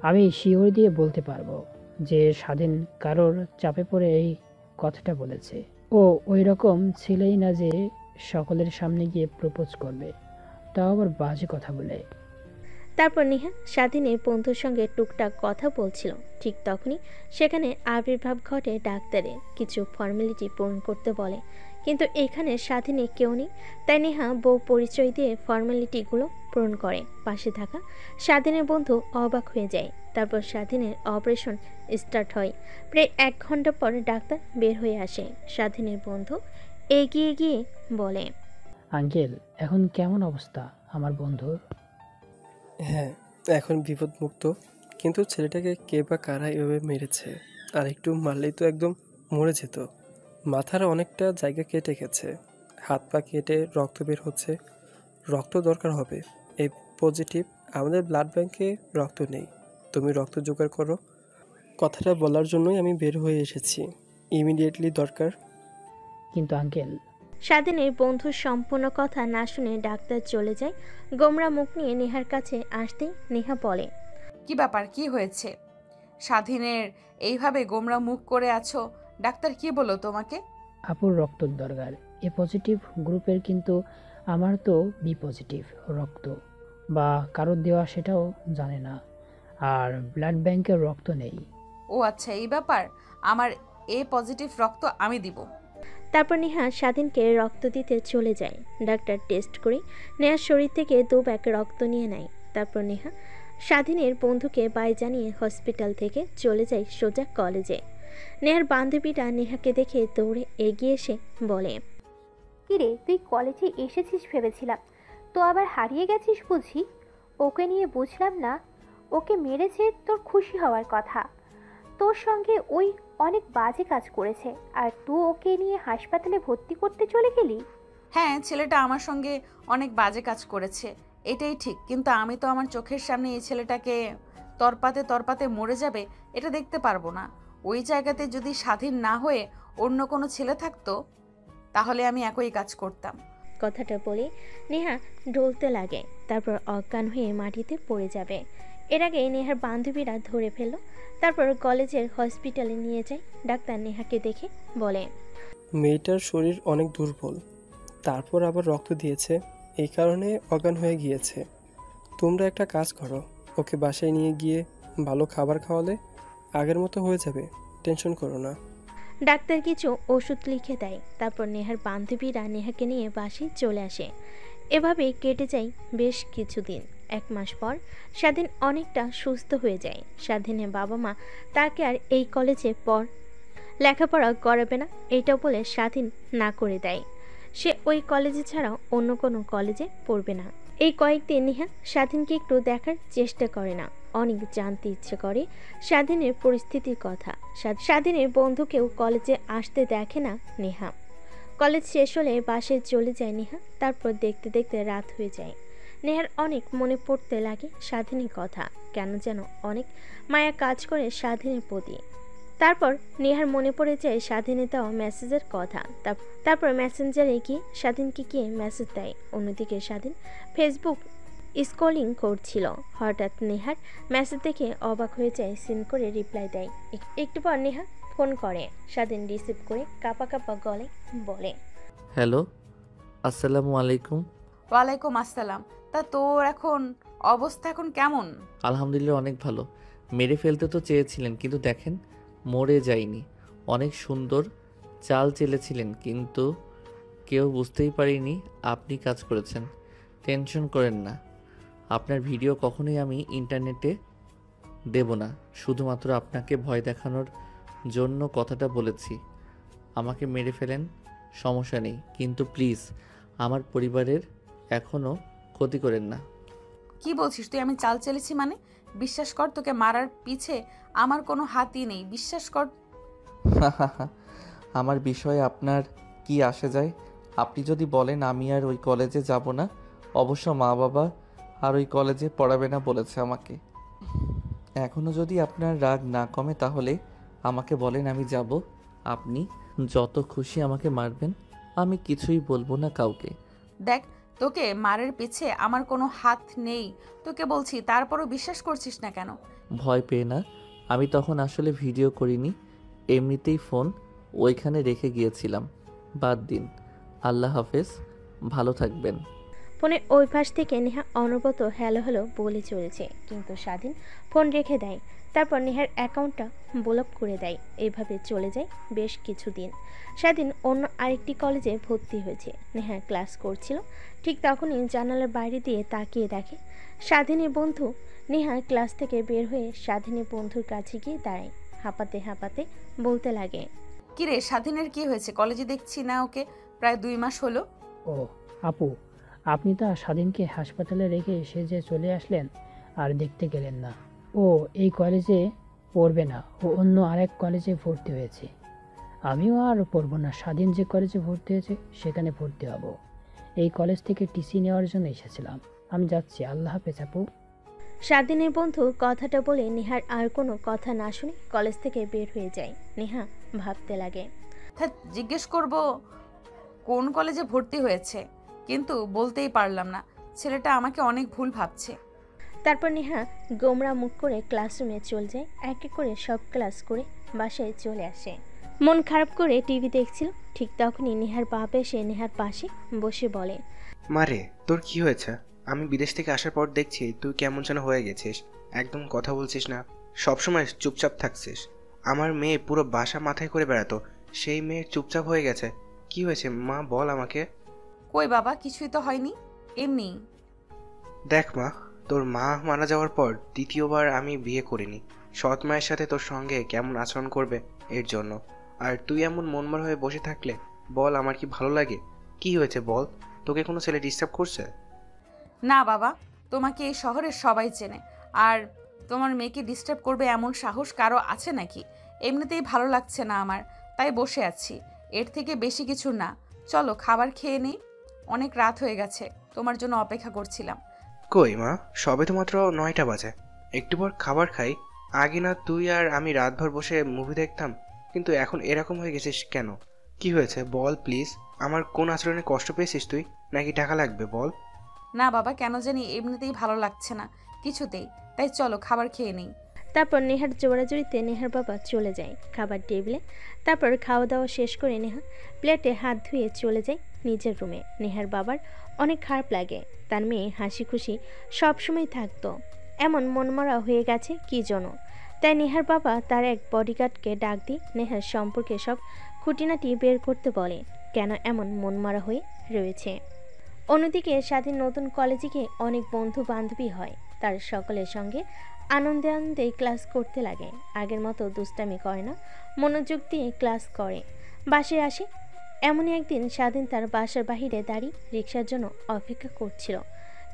আমি শিওর দিয়ে বলতে পারবো যে স্বাধীন কারোর চাপে পড়ে এই কথাটা বলেছে। ও ওই রকম ছেলেই না যে সকলের সামনে গিয়ে প্রপোজ করবে, তাও আবার বাজে কথা বলে। তারপর নেহা স্বাধীনের বন্ধুর সঙ্গে টুকটাক কথা বলছিল। ঠিক তখনই সেখানে আবির্ভাব ঘটে ডাক্তারের। কিছু ফর্মালিটি পূরণ করতে বলে, কিন্তু এখানে স্বাধীনে কেউ নেই। তাই নেহা বউ পরিচয় দিয়ে ফর্মালিটিগুলো পূরণ করে। পাশে থাকা স্বাধীনের বন্ধু অবাক হয়ে যায়। তারপর স্বাধীনের অপারেশন স্টার্ট হয়। প্রায় 1 ঘন্টা পর ডাক্তার বের হয়ে আসে। স্বাধীনের বন্ধু এগিয়ে গিয়ে বলে, আঙ্কেল, এখন কেমন অবস্থা আমার বন্ধুর? হ্যাঁ, এখন বিপদমুক্ত, কিন্তু ছেলেটাকে কে বা কারা এভাবে মেরেছে? আর একটু মারলেই তো একদম মরে যেত। মাথার অনেকটা জায়গা কেটে গেছে, হাত পা কেটে রক্ত বের হচ্ছে। রক্ত দরকার হবে। এই পজিটিভ, আমাদের ব্লাড ব্যাংকে রক্ত নেই। তুমি রক্ত জোগাড় করো। কথাটা বলার জন্যই আমি বের হয়ে এসেছি। ইমিডিয়েটলি দরকার। কিন্তু আঙ্কেল। স্বাধীনের বন্ধুর সম্পূর্ণ কথা না শুনে ডাক্তার চলে যায়। গোমরা মুখ নিয়ে নেহার কাছে আসতেই নেহা বলে, কি ব্যাপার, কি হয়েছে? স্বাধীনের এইভাবে গোমরা মুখ করে আছো, ডাক্তার কি বললো তোমাকে? আপুর রক্তর দরকার, এ পজিটিভ গ্রুপের, কিন্তু আমার তো বি পজিটিভ রক্ত, বা কারোর দেওয়া সেটাও জানে না। আর ব্লাড ব্যাংকের রক্ত নেই। ও আচ্ছা, এই ব্যাপার। আমার এ পজিটিভ রক্ত আমি দিব। তারপর নেহা স্বাধীনকে রক্ত দিতে চলে যায়। ডাক্তার টেস্ট করে নেহার শরীর থেকে 2 ব্যাগ রক্ত নিয়ে নেয়। তারপর নেহা স্বাধীনের বন্ধুকে বাই জানিয়ে হসপিটাল থেকে চলে যায় সোজা কলেজে। নেহার বান্ধবীরা নেহাকে দেখে দৌড়ে এগিয়ে এসে বলে, কিরে, তুই কলেজে এসেছিস ভেবেছিলাম, তো আবার হারিয়ে গেছিস বুঝি? ওকে নিয়ে বুঝলাম না, ওকে মেরেছে তোর খুশি হওয়ার কথা। তোর সঙ্গে ওই অনেক বাজে কাজ করেছে, আর তুই ওকে নিয়ে হাসপাতালে ভর্তি করতে চলে গেলি। হ্যাঁ, ছেলেটা আমার সঙ্গে অনেক বাজে কাজ করেছে, এটাই ঠিক। কিন্তু আমি তো আমার চোখের সামনে এই ছেলেটাকে তরপাতে মরে যাবে এটা দেখতে পারবো না। ওই জায়গাতে যদি স্বাধীন না হয়ে অন্য কোনো ছেলে থাকতো তাহলে আমি একই কাজ করতাম। কথাটা বলে নেহা ডলতে লাগে। তারপর অজ্ঞান হয়ে মাটিতে পড়ে যাবে। এর আগে নেহার বান্ধবীরা ধরে ফেলল। তারপর কলেজের হসপিটালে নিয়ে যায়। ডাক্তার নেহাকে দেখে বলে, মেয়েটার শরীর অনেক দুর্বল, তারপর আবার রক্ত দিয়েছে, এই কারণে অজ্ঞান হয়ে গিয়েছে। তোমরা একটা কাজ করো, ওকে বাসায় নিয়ে গিয়ে ভালো খাবার খাওয়ালে আগের মতো হয়ে যাবে, টেনশন করো না। ডাক্তার কিছু ওষুধ লিখে দেয়। তারপর নেহার বান্ধবীরা নেহাকে নিয়ে বাসায় চলে আসে। এভাবে কেটে যায় বেশ কিছুদিন। 1 মাস পর স্বাধীন অনেকটা সুস্থ হয়ে যায়। স্বাধীনের বাবা মা তাকে আর এই কলেজে লেখাপড়া করাবে না এইটা বলে স্বাধীন না করে দেয়। সে ওই কলেজে ছাড়া অন্য কোনো কলেজে পড়বে না। এই কয়েকদিন নেহা স্বাধীনকে একটু দেখার চেষ্টা করে না, অনেক জানতে ইচ্ছে করে স্বাধীনের পরিস্থিতির কথা। স্বাধীনের বন্ধুকেও কলেজে আসতে দেখে না নেহা। কলেজ শেষ হলে বাসায় চলে যায় নেহা। তারপর দেখতে দেখতে রাত হয়ে যায়। নেহার অনেক মনে পড়তে লাগে স্বাধীনের কথা, কেন যেন অনেক মায়া কাজ করে স্বাধীনের প্রতি। তারপর নেহার মনে পড়ে যায় স্বাধীনের দেওয়া মেসেজের কথা। তারপর মেসেঞ্জারে গিয়ে স্বাধীনকে গিয়ে মেসেজ দেয়। অন্যদিকে স্বাধীন ফেসবুক স্ক্রলিং করছিল। হঠাৎ নেহার মেসেজ দেখে অবাক হয়ে যায়, সিন করে রিপ্লাই দেয়। একটু পর নেহা ফোন করে। স্বাধীন রিসিভ করে কাঁপা কাঁপা গলে বলে, হ্যালো, আসসালামু আলাইকুম। ওয়ালাইকুম আসসালাম। তা তোর অবস্থা এখন কেমন? আলহামদুলিল্লাহ অনেক ভালো। মেরে ফেলতে তো চেয়েছিলেন, কিন্তু দেখেন মরে যায়নি। অনেক সুন্দর চাল চেলেছিলেন, কিন্তু কেউ বুঝতেই পারিনি আপনি কাজ করেছেন। টেনশন করেন না, আপনার ভিডিও কখনোই আমি ইন্টারনেটে দেব না। শুধুমাত্র আপনাকে ভয় দেখানোর জন্য কথাটা বলেছি। আমাকে মেরে ফেলেন, সমস্যা নেই, কিন্তু প্লিজ আমার পরিবারের এখনও ক্ষতি করেন না। কি বলছিস তুই? আমি চাল চেলেছি মানে? বিশ্বাস কর, তোকে মারার পিছে আমার কোনো হাতই নেই, বিশ্বাস কর। আমার বিষয়ে আপনার কি আসে যায়? আপনি যদি বলেন আমি আর ওই কলেজে যাব না, অবশ্য মা বাবা আর ওই কলেজে পড়াবে না বলেছে আমাকে। এখনও যদি আপনার রাগ না কমে তাহলে আমাকে বলেন, আমি যাব। আপনি যত খুশি আমাকে মারবেন, আমি কিছুই বলবো না কাউকে। দেখ, তোকে মারের পিছে আমার কোনো হাত নেই তোকে বলছি, তারপরও বিশ্বাস করছিস না কেন? ভয় পেয়ে না, আমি তখন আসলে ভিডিও করিনি, এমনিতেই ফোন ওইখানে রেখে গিয়েছিলাম। বাদ দিন, আল্লাহ হাফেজ, ভালো থাকবেন। ফোনের ওই পাশ থেকে নেহা অনবরত হ্যালো হ্যালো বলে চলেছে, কিন্তু স্বাধীন ফোন রেখে দেয়। তারপর নেহার অ্যাকাউন্টটা ব্লক করে দেয়। এইভাবে চলে যায় বেশ কিছুদিন। স্বাধীন অন্য আরেকটি কলেজে ভর্তি হয়েছে। নেহা ক্লাস করছিল, ঠিক তখনই জানালার বাইরে দিয়ে তাকিয়ে দেখে স্বাধীনের বন্ধু। নেহা ক্লাস থেকে বের হয়ে স্বাধীনের বন্ধুর কাছে গিয়ে দাঁড়ায়। হাঁপাতে হাঁপাতে বলতে লাগে, কিরে স্বাধীনের কি হয়েছে? কলেজে দেখছি না ওকে, প্রায় 2 মাস হলো। ও আপু, আপনি তো স্বাধীনকে হাসপাতালে রেখে এসে যে চলে আসলেন আর দেখতে গেলেন না। ও এই কলেজে পড়বে না, ও অন্য আরেক কলেজে ভর্তি হয়েছে। আমিও আর পড়বো না, স্বাধীন যে কলেজে ভর্তি হয়েছে সেখানে ভর্তি হব। এই কলেজ থেকে টিসি নেওয়ার জন্য এসেছিলাম। আমি যাচ্ছি, আল্লাহ হাফেজ আপু। স্বাধীনের বন্ধু কথাটা বলে নেহার আর কোনো কথা না শুনে কলেজ থেকে বের হয়ে যায়। নেহা ভাবতে লাগে, জিজ্ঞেস করব কোন কলেজে ভর্তি হয়েছে, কিন্তু বলতেই পারলাম না। ছেলেটা আমাকে অনেক ভুল ভাবছে। তারপর নেহা গোমরা মুখ করে ক্লাসরুমে চলে যায়। এক এক করে সব ক্লাস করে বাসায় চলে আসে। মন খারাপ করে টিভি দেখছিল, ঠিক তখনই নেহার বাপ এসে নেহার পাশে বসে বলে, মারে তোর কি হয়েছে? আমি বিদেশ থেকে আসার পর দেখছি তুই কেমন যেন হয়ে গেছিস, একদম কথা বলছিস না, সবসময় চুপচাপ থাকছিস। আমার মেয়ে পুরো বাসা মাথায় করে বেড়াতো, সেই মেয়ে চুপচাপ হয়ে গেছে। কি হয়েছে মা, বল আমাকে। কই বাবা, কিছুই তো হয়নি, এমনি। দেখ মা, তোর মা মারা যাওয়ার পর দ্বিতীয়বার আমি বিয়ে করিনি। সৎ মায়ের সাথে তোর সঙ্গে কেমন আচরণ করবে এর জন্য। আর তুই এমন মনমর হয়ে বসে থাকলে বল আমার কি ভালো লাগে? কি হয়েছে বল, তোকে কোনো ছেলে ডিস্টার্ব করছে? না বাবা, তোমাকে এই শহরের সবাই চেনে, আর তোমার মেয়েকে ডিস্টার্ব করবে এমন সাহস কারো আছে নাকি? এমনিতেই ভালো লাগছে না আমার, তাই বসে আছি, এর থেকে বেশি কিছু না। চলো খাবার খেয়ে নিই, অনেক রাত হয়ে গেছে, তোমার জন্য অপেক্ষা করছিলাম। কই মা, সবে তো মাত্র 9টা বাজে, একটু পর খাবার খাই। আগে না তুই আর আমি রাতভর বসে মুভি দেখতাম, কিন্তু এখন এরকম হয়ে গেছিস কেন? কি হয়েছে বল প্লিজ। আমার কোন আচরণে কষ্ট পেয়েছিস তুই, নাকি টাকা লাগবে বল? না বাবা, কেন জানি এমনিতেই ভালো লাগছে না কিছুতেই, তাই চলো খাবার খেয়ে নিই। তারপর নেহার জোড়াজুড়িতে নেহার বাবা চলে যায় খাবার টেবিলে। তারপর খাওয়া দাওয়া শেষ করে নেহা প্লেটে হাত ধুয়ে চলে যায় নিজের রুমে। নেহার বাবার অনেক খারাপ লাগে, তার মেয়ে হাসি খুশি সবসময় থাকতো, এমন মনমরা হয়ে গেছে কি জন্য। তাই নেহার বাবা তার এক বডিগার্ডকে ডাক দিয়ে নেহার সম্পর্কে সব খুঁটিনাটি বের করতে বলে, কেন এমন মনমরা হয়ে রয়েছে। অন্যদিকে স্বাধীন নতুন কলেজে গিয়ে অনেক বন্ধু বান্ধবী হয়। তার সকলের সঙ্গে আনন্দে আনন্দে ক্লাস করতে লাগে। আগের মতো দুষ্টামি করে না, মনোযোগ দিয়ে ক্লাস করে। বাসায় আসে। এমনই একদিন স্বাধীন তার বাসার বাহিরে দাঁড়িয়ে রিক্সার জন্য অপেক্ষা করছিল।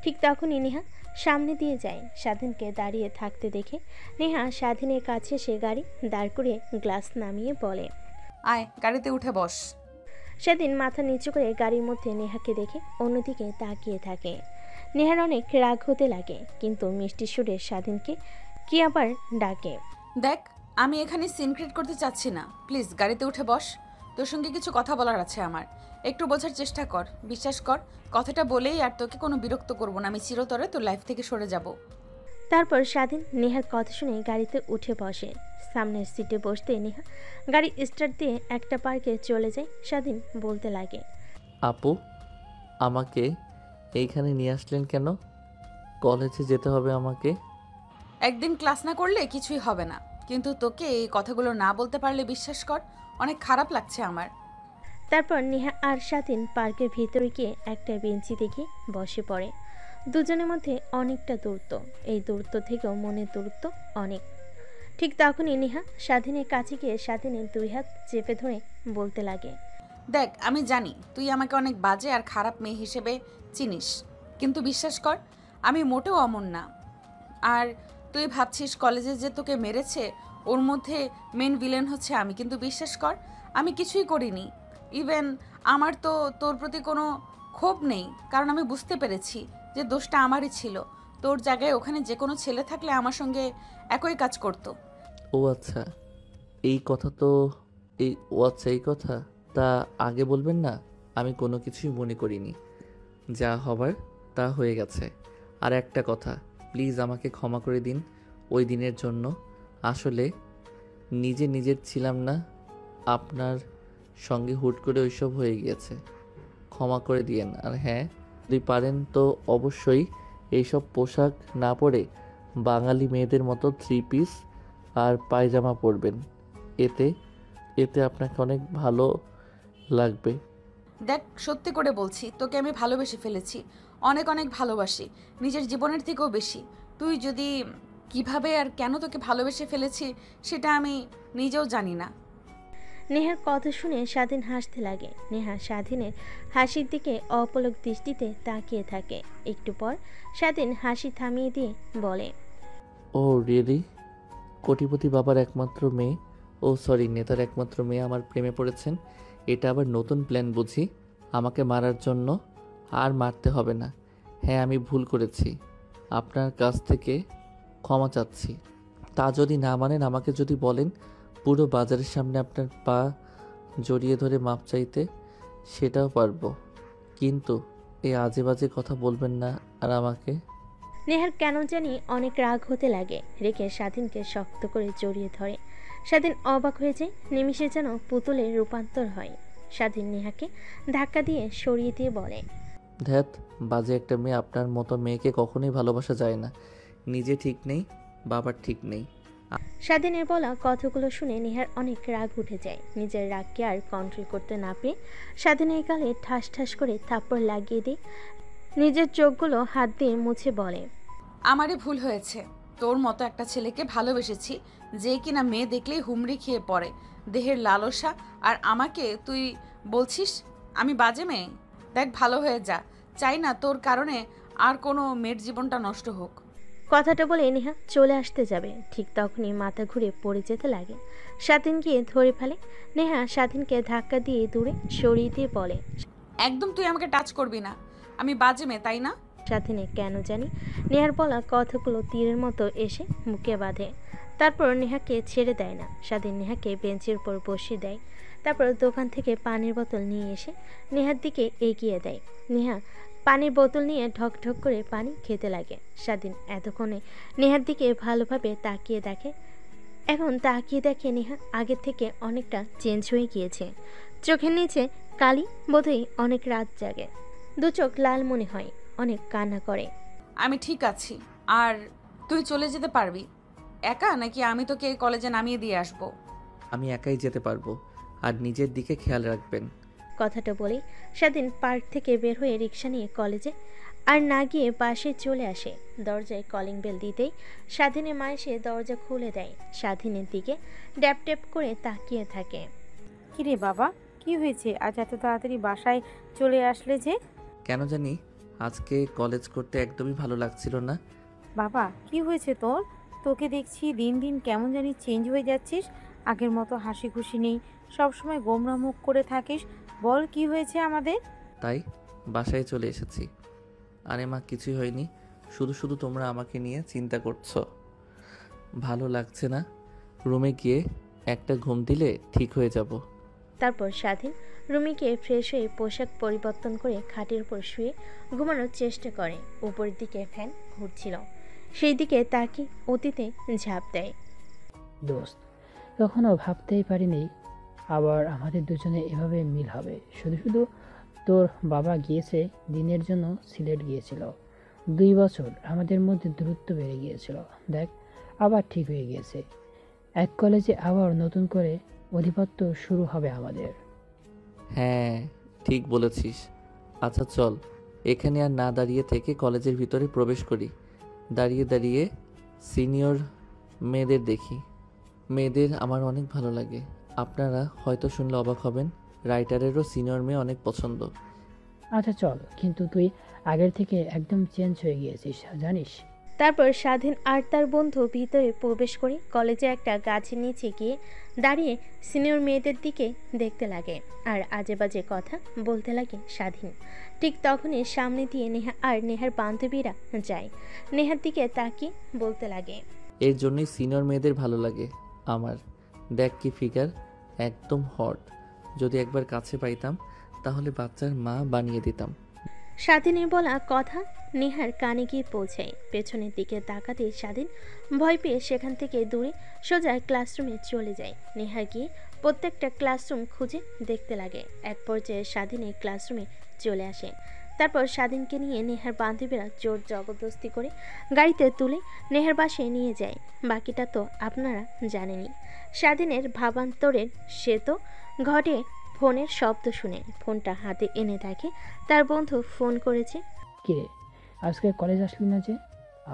ঠিক তখনই নেহা সামনে দিয়ে যায়। স্বাধীনকে দাঁড়িয়ে থাকতে দেখে নেহা স্বাধীনের কাছে সে গাড়ি দাঁড় করিয়ে গ্লাস নামিয়ে বলে, আয় গাড়িতে উঠে বস। স্বাধীন মাথা নিচু করে গাড়ির মধ্যে নেহাকে দেখে অন্যদিকে তাকিয়ে থাকে। নেহার অনেক রাগ হতে লাগে, কিন্তু মিষ্টি সুরে স্বাধীনকে কি আবার ডাকে। দেখ, আমি এখানে সিন ক্রিয়েট করতে চাচ্ছি না, প্লিজ গাড়িতে উঠে বস। তোর সঙ্গে কিছু কথা বলার আছে আমার, একটু বোঝার চেষ্টা কর। বিশ্বাস কর, কথাটা বলেই আর তোকে কোনো বিরক্ত করব না। আমি চিরতরে তোর লাইফ থেকে সরে যাব। তারপর স্বাধীন নেহার কথা শুনে গাড়িতে উঠে বসে। সামনের সিটে বসতে নেহা গাড়ি স্টার্ট দিয়ে একটা পার্কে চলে যায়। স্বাধীন বলতে লাগে, আপু, আমাকে এইখানে নিয়ে আসলেন কেন? কলেজে যেতে হবে আমাকে। একদিন ক্লাস না করলে কিছুই হবে না, কিন্তু তোকে এই কথাগুলো না বলতে পারলে বিশ্বাস কর অনেক খারাপ লাগছে আমার। তারপর নেহা আর স্বাধীন পার্কের ভিতরে গিয়ে একটা বেঞ্চিতে গিয়ে বসে পড়ে। দুজনের মধ্যে অনেকটা দূরত্ব। এই দূরত্ব থেকেও মনের দূরত্ব অনেক। ঠিক তখনই নেহা স্বাধীনের কাছে গিয়ে স্বাধীনের 2 হাত চেপে ধরে বলতে লাগে, দেখ, আমি জানি তুই আমাকে অনেক বাজে আর খারাপ মেয়ে হিসেবে চিনিস, কিন্তু বিশ্বাস কর আমি মোটেও অমন না। আর তুই ভাবছিস কলেজে যে তোকে মেরেছে ওর মধ্যে মেন ভিলেন হচ্ছে আমি, কিন্তু বিশ্বাস কর আমি কিছুই করিনি। ইভেন আমার তো তোর প্রতি কোনো ক্ষোভ নেই, কারণ আমি বুঝতে পেরেছি যে দোষটা আমারই ছিল। তোর জায়গায় ওখানে যে কোনো ছেলে থাকলে আমার সঙ্গে একই কাজ করতো। ও আচ্ছা, এই কথা তো এই কথা তা আগে বলবেন না? আমি কোনো কিছুই মনে করিনি, যা হবার তা হয়ে গেছে। আর একটা কথা, প্লিজ আমাকে ক্ষমা করে দিন ওই দিনের জন্য। আসলে নিজের ছিলাম না, আপনার সঙ্গে হুট করে ওইসব হয়ে গিয়েছে, ক্ষমা করে দিয়েন। আর হ্যাঁ, যদি পারেন তো অবশ্যই এইসব পোশাক না পরে বাঙালি মেয়েদের মতো 3 পিস আর পায়জামা পরবেন, এতে আপনাকে অনেক ভালো লাগবে। দেখ, সত্যি করে বলছি, তোকে আমি ভালোবেসে ফেলেছি, অনেক অনেক ভালোবাসি, নিজের জীবনের থেকেও বেশি। তুই যদি কিভাবে আর কেন তোকে ভালোবেসে ফেলেছি সেটা আমি নিজেও জানি না। নেহার কথা শুনে স্বাধীন হাসতে লাগে। নেহা স্বাধীনের হাসির দিকে অপলক দৃষ্টিতে তাকিয়ে থাকে। একটু পর স্বাধীন হাসি থামিয়ে দিয়ে বলে, ও রিয়েলি? কোটিপতি বাবার একমাত্র মেয়ে, সরি নেতার একমাত্র মেয়ে আমার প্রেমে পড়েছেন? এটা আবার নতুন প্ল্যান বুঝি আমাকে মারার জন্য? আর মারতে হবে না। হ্যাঁ, আমি ভুল করেছি, আপনার কাছ থেকে ক্ষমা চাচ্ছি। তা যদি না মানেন, আমাকে যদি বলেন পুরো বাজারের সামনে আপনার পা জড়িয়ে ধরে মাপ চাইতে, সেটাও পারবো, কিন্তু এই আজে বাজে কথা বলবেন না আর আমাকে। নেহার কেন জানি অনেক রাগ হতে লাগে। রেখে স্বাধীনকে শক্ত করে জড়িয়ে ধরে। স্বাধীন অবাক হয়ে যায়, নিমিষে যেন পুতুলের রূপান্তর হয়। স্বাধীন নেহাকে ধাক্কা দিয়ে সরিয়ে দিয়ে বলে, ধ্যাত, বাজে একটা মেয়ে। আপনার মতো মেয়েকে কখনোই ভালোবাসা যায় না। নিজে ঠিক নেই, বাবার ঠিক নেই। স্বাধীনের বলা কথাগুলো শুনে নেহার অনেক রাগ উঠে যায়। নিজের রাগকে আর কন্ট্রোল করতে না পেরে স্বাধীনের গালে ঠাস ঠাস করে থাপ্পড় লাগিয়ে দিয়ে নিজের চোখগুলো হাত দিয়ে মুছে বলে, আমারই ভুল হয়েছে। তোর মতো একটা ছেলেকে ভালোবেসেছি যে কিনা মেয়ে দেখলেই হুমড়ি খেয়ে পড়ে, দেহের লালসা, আর আমাকে তুই বলছিস আমি বাজে মেয়ে? দেখ, ভালো হয়ে যা, চাই না তোর কারণে আর কোনো মেয়ের জীবনটা নষ্ট হোক। কথাটা বলে নেহা চলে আসতে যাবে। ঠিক তখনই মাথা ঘুরে পড়ে যেতে লাগে। স্বাধীন গিয়ে ধরে ফেলে। নেহা স্বাধীনকে ধাক্কা দিয়ে দূরে সরিয়ে দিয়ে বলে, একদম তুই আমাকে টাচ করবি না, আমি বাজে মেয়ে, তাই না? স্বাধীনের কেন জানি নেহার বলা কথাগুলো তীরের মতো এসে মুখে বাঁধে। তারপর নেহাকে ছেড়ে দেয় না। স্বাধীন নেহাকে বেঞ্চের উপর বসিয়ে দেয়। তারপর দোকান থেকে পানির বোতল নিয়ে এসে নেহার দিকে এগিয়ে দেয়। নেহা পানির বোতল নিয়ে ঢক ঢক করে পানি খেতে লাগে। স্বাধীন এতক্ষণে নেহার দিকে ভালোভাবে তাকিয়ে দেখে। এখন তাকিয়ে দেখে নেহা আগের থেকে অনেকটা চেঞ্জ হয়ে গিয়েছে। চোখের নিচে কালি, বোধহয় অনেক রাত জাগে। দু চোখ লাল মনে হয়, অনেক কান্না করে। আমি ঠিক আছি, আর তুই চলে যেতে পারবি একা, নাকি আমি তোকে কলেজে নামিয়ে দিয়ে আসবো? আমি একাই যেতে পারবো, আর নিজের দিকে খেয়াল রাখবেন। কথাটা বলেই স্বাধীন পার্ক থেকে বের হয়ে রিক্সা নিয়ে কলেজে আর না গিয়ে বাসে চলে আসে। দরজায় কলিং বেল দিতেই স্বাধীনের মা এসে দরজা খুলে দেয়। স্বাধীনের দিকে ড্যাপ ট্যাপ করে তাকিয়ে থাকে। কিরে বাবা, কি হয়েছে? আজ এত তাড়াতাড়ি বাসায় চলে আসলে যে? কেন জানি আজকে কলেজ করতে একদমই ভালো লাগছিল না। বাবা, কি হয়েছে তোর? তোকে দেখছি দিন দিন কেমন জানি চেঞ্জ হয়ে যাচ্ছিস। আগের মতো হাসি খুশি নেই, সবসময় গোমরা মুখ করে থাকিস। বল, কি হয়েছে আমাদের? তাই বাসায় চলে এসেছি। আরে মা, কিছুই হয়নি, শুধু শুধু তোমরা আমাকে নিয়ে চিন্তা করছো। ভালো লাগছে না, রুমে গিয়ে একটা ঘুম দিলে ঠিক হয়ে যাব। তারপর স্বাধীন রুমে গিয়ে ফ্রেশ হয়ে পোশাক পরিবর্তন করে খাটের উপর শুয়ে ঘুমানোর চেষ্টা করে। উপরের দিকে ফ্যান ঘুরছিল, সেই দিকে তাকে অতীতে ঝাঁপ দেয়। দোস্ত, কখনো ভাবতেই পারিনি আবার আমাদের দুজনে এভাবে মিল হবে। শুধু শুধু তোর বাবা গিয়েছে দিনের জন্য, সিলেট গিয়েছিল। 2 বছর আমাদের মধ্যে দূরত্ব বেড়ে গিয়েছিল, দেখ আবার ঠিক হয়ে গিয়েছে। এক কলেজে আবার নতুন করে অধিপত্য শুরু হবে আমাদের। হ্যাঁ, ঠিক বলেছিস। আচ্ছা চল, এখানে আর না দাঁড়িয়ে থেকে কলেজের ভিতরে প্রবেশ করি। দাঁড়িয়ে দাঁড়িয়ে সিনিয়র মেয়েদের দেখি। মেয়েদের আমার অনেক ভালো লাগে। আপনারা হয়তো শুনলে অবাক হবেন, রাইটারেরও সিনিয়র মেয়ে অনেক পছন্দ। আচ্ছা চল, কিন্তু তুই আগের থেকে একদম চেঞ্জ হয়ে গিয়েছিস জানিস। তারপর স্বাধীন আর তার বন্ধু ভিতরে প্রবেশ করে কলেজে একটা গাছের নিচে গিয়ে দাঁড়িয়ে সিনিয়র মেয়েদের দিকে দেখতে লাগে আর আজে বাজে কথা বলতে লাগে স্বাধীন। ঠিক তখনই সামনে দিয়ে নেহা আর নেহার বান্ধবীরা যায়। নেহার দিকে তাকিয়ে বলতে লাগে, এর জন্যই সিনিয়র মেয়েদের ভালো লাগে আমার। দেখ কি ফিগার, একদম হট। যদি একবার কাছে পাইতাম তাহলে বাচ্চার মা বানিয়ে দিতাম। স্বাধীনের বলা কথা নেহার কানে গিয়ে পৌঁছায়। পেছনের দিকে তাকাতে স্বাধীন ভয় পেয়ে সেখান থেকে দূরে সোজা ক্লাসরুমে চলে যায়। নেহা গিয়ে প্রত্যেকটা ক্লাসরুম খুঁজে দেখতে লাগে। এক পর্যায়ে স্বাধীনের ক্লাসরুমে চলে আসে। তারপর স্বাধীনকে নিয়ে নেহার বান্ধবীরা জোর জবরদস্তি করে গাড়িতে তুলে নেহার বাসায় নিয়ে যায়। বাকিটা তো আপনারা জানেনই। স্বাধীনের ভাবান্তরের সে তো ঘটে ফোনের শব্দ শুনে ফোনটা হাতে এনে দেখে তার বন্ধু ফোন করেছে। কিরে, আজকে কলেজ আসলি না যে?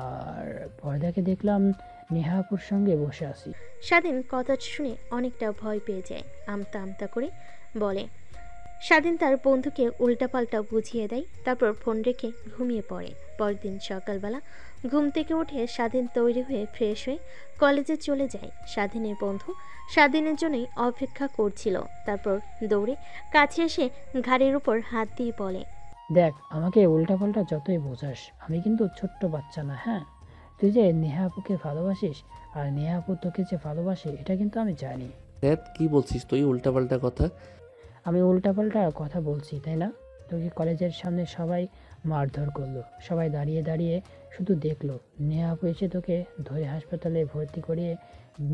আর পর্দাকে দেখলাম নেহাপুর সঙ্গে বসে আছি। স্বাধীন কথা শুনে অনেকটা ভয় পেয়ে যায়, আমতা আমতা করে বলে। স্বাধীন তার বন্ধুকে উল্টাপাল্টা বুঝিয়ে দেয়, তারপর ফোন রেখে ঘুমিয়ে পড়ে। পরদিন সকালবেলা ঘুম থেকে উঠে স্বাধীন তৈরি হয়ে ফ্রেশ হয়ে কলেজে চলে যায়। স্বাধীনের বন্ধু স্বাধীনের জন্যই অপেক্ষা করছিল। তারপর দৌড়ে কাছে এসে ঘাড়ের উপর হাত দিয়ে বলে, দেখ, আমাকে উল্টাপাল্টা যতই বোঝাস, আমি কিন্তু ছোট্ট বাচ্চা না। হ্যাঁ, তুই যে নেহাপুকে ভালোবাসিস আর নেহাপু তোকে যে ভালোবাসে এটা কিন্তু আমি জানি। দেখ কি বলছিস তুই, উল্টাপাল্টা কথা? আমি উল্টাপাল্টা কথা বলছি তাই না? তোকে কলেজের সামনে সবাই মারধর করলো, সবাই দাঁড়িয়ে দাঁড়িয়ে শুধু দেখলো। নেহাপু এসে তোকে ধরে হাসপাতালে ভর্তি করিয়ে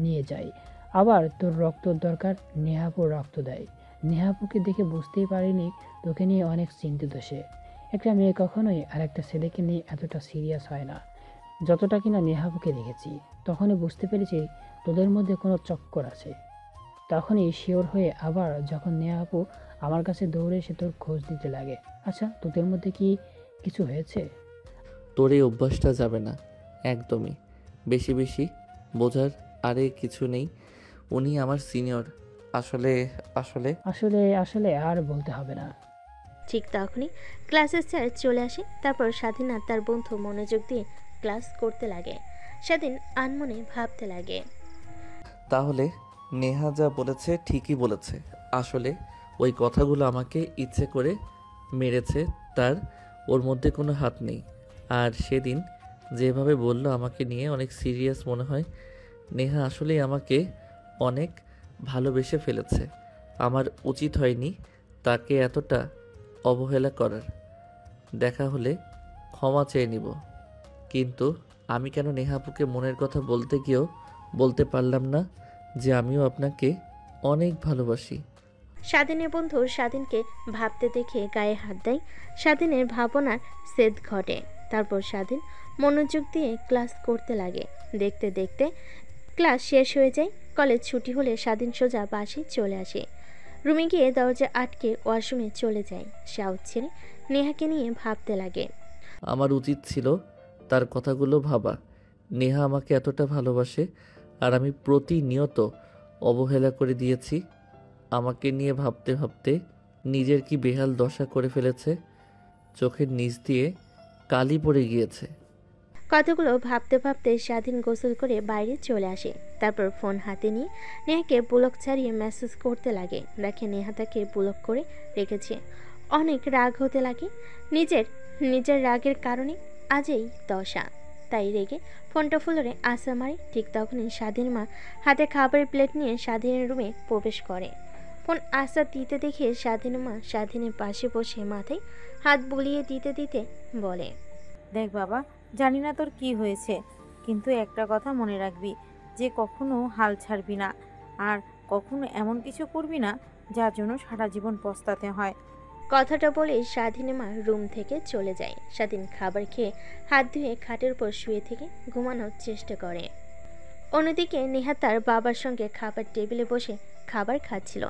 নিয়ে যায়। আবার তোর রক্তর দরকার, নেহাপুর রক্ত দেয়। নেহাপুকে দেখে বুঝতেই পারিনি তোকে নিয়ে অনেক চিন্তিত সে। একটা মেয়ে কখনোই আর একটা ছেলেকে নিয়ে এতটা সিরিয়াস হয় না যতটা কিনা নেহাপুকে দেখেছি। তখনই বুঝতে পেরেছি তোদের মধ্যে কোনো চক্কর আছে। তখনই শিওর হয়ে আবার যখন নেহাপু আমার কাছে দৌড়ে এসে তোর খোঁজ দিতে লাগে। আচ্ছা, তোদের মধ্যে কি কিছু হয়েছে? তোর এই অভ্যাসটা যাবে না একদমই। বেশি বেশি বোঝার আরে কিছু নেই। উনি আমার সিনিয়র। আসলে আসলে আসলে আসলে আর বলতে হবে না। ঠিক তখনই ক্লাসের স্যার চলে আসে। তারপর স্বাধীন আর তার বন্ধু মনোযোগ দিয়ে ক্লাস করতে লাগে। স্বাধীন আনমনে ভাবতে লাগে, তাহলে নেহা যা বলেছে ঠিকই বলেছে। আসলে ওই কথাগুলো আমাকে ইচ্ছে করে মেরেছে, তার ওর মধ্যে কোনো হাত নেই। আর সেদিন যেভাবে বলল আমাকে নিয়ে অনেক সিরিয়াস মনে হয়। নেহা আসলেই আমাকে অনেক ভালোবেসে ফেলেছে। আমার উচিত হয়নি তাকে এতটা অবহেলা করার। দেখা হলে ক্ষমা চেয়ে নিব, কিন্তু আমি কেন নেহাপুকে মনের কথা বলতে গিয়েও বলতে পারলাম না যে আমিও আপনাকে অনেক ভালোবাসি। স্বাধীনের বন্ধু স্বাধীনকে ভাবতে দেখে গায়ে হাত দেয়। স্বাধীনের ভাবনার সেদ ঘটে। তারপর স্বাধীন মনোযোগ দিয়ে ক্লাস করতে লাগে। দেখতে দেখতে ক্লাস শেষ হয়ে যায়। কলেজ ছুটি হলে স্বাধীন সোজা বাসে চলে আসে। রুমে গিয়ে দরজা আটকে ওয়াশরুমে চলে যায়। শাওয়ার ছেড়ে নেহাকে নিয়ে ভাবতে লাগে। আমার উচিত ছিল তার কথাগুলো ভাবা। নেহা আমাকে এতটা ভালোবাসে আর আমি প্রতিনিয়ত অবহেলা করে দিয়েছি। আমাকে নিয়ে ভাবতে ভাবতে নিজের কি বেহাল দশা করে ফেলেছে। চোখের নিচ দিয়ে কালি পড়ে গিয়েছে। কথাগুলো ভাবতে ভাবতে স্বাধীন গোসল করে বাইরে চলে আসে। তারপর ফোন হাতে নিয়ে নেহাকে ব্লক ছাড়িয়ে মেসেজ করতে লাগে। দেখে নেহা তাকে ব্লক করে রেখেছে। অনেক রাগ হতে লাগে। নিজের রাগের কারণে আজ এই দশা। তাই রেগে ফোনটা ফুলরে আসা মারে। ঠিক তখনই স্বাধীন মা হাতে খাবারের প্লেট নিয়ে স্বাধীনের রুমে প্রবেশ করে। ফোন আসা দিতে দেখে স্বাধীন মা স্বাধীনের পাশে বসে মাথায় হাত বুলিয়ে দিতে দিতে বলে, দেখ বাবা, জানি না তোর কি হয়েছে, কিন্তু একটা কথা মনে রাখবি যে কখনো হাল ছাড়বি না, আর কখনো এমন কিছু করবি না যার জন্য সারা জীবন পস্তাতে হয়। কথাটা বলে স্বাধীনের মা রুম থেকে চলে যায়। স্বাধীন খাবার খেয়ে হাত ধুয়ে খাটের উপর শুয়ে থেকে ঘুমানোর চেষ্টা করে। অন্যদিকে নেহা তার বাবার সঙ্গে খাবার টেবিলে বসে খাবার খাচ্ছিল।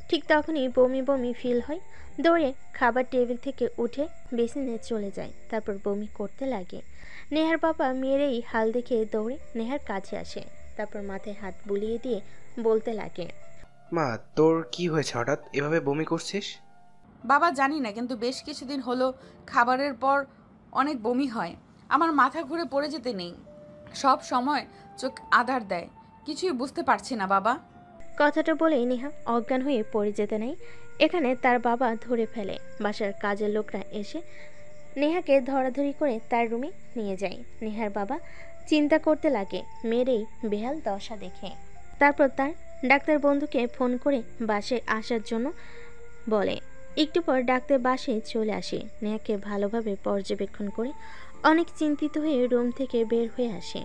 ঠিক তখনই বমি বমি ফিল হয়। দৌড়ে খাবার টেবিল থেকে উঠে বেসিনে চলে যায়। তারপর বমি করতে লাগে। নেহার বাবা মেয়ের এই হাল দেখে দৌড়ে নেহার কাছে আসে। তারপর মাথায় হাত বুলিয়ে দিয়ে বলতে লাগে, মা, তোর কি হয়েছে হঠাৎ এভাবে বমি করছিস? বাবা জানি না, কিন্তু বেশ কিছুদিন হলো খাবারের পর অনেক বমি হয়। আমার মাথা ঘুরে পড়ে যেতে নেই, সব সময় চোখ আধার দেয়, কিছুই বুঝতে পারছি না বাবা। কথাটা বলেই নেহা অজ্ঞান হয়ে পড়ে যেতে নেই। এখানে তার বাবা ধরে ফেলে। বাসার কাজের লোকরা এসে নেহাকে ধরাধরি করে তার রুমে নিয়ে যায়। নেহার বাবা চিন্তা করতে লাগে মেয়ের এই বেহাল দশা দেখে। তারপর তার ডাক্তার বন্ধুকে ফোন করে বাসায় আসার জন্য বলে। একটু পর ডাক্তার বাসায় চলে আসে। নেহাকে ভালোভাবে পর্যবেক্ষণ করে অনেক চিন্তিত হয়ে রুম থেকে বের হয়ে আসে।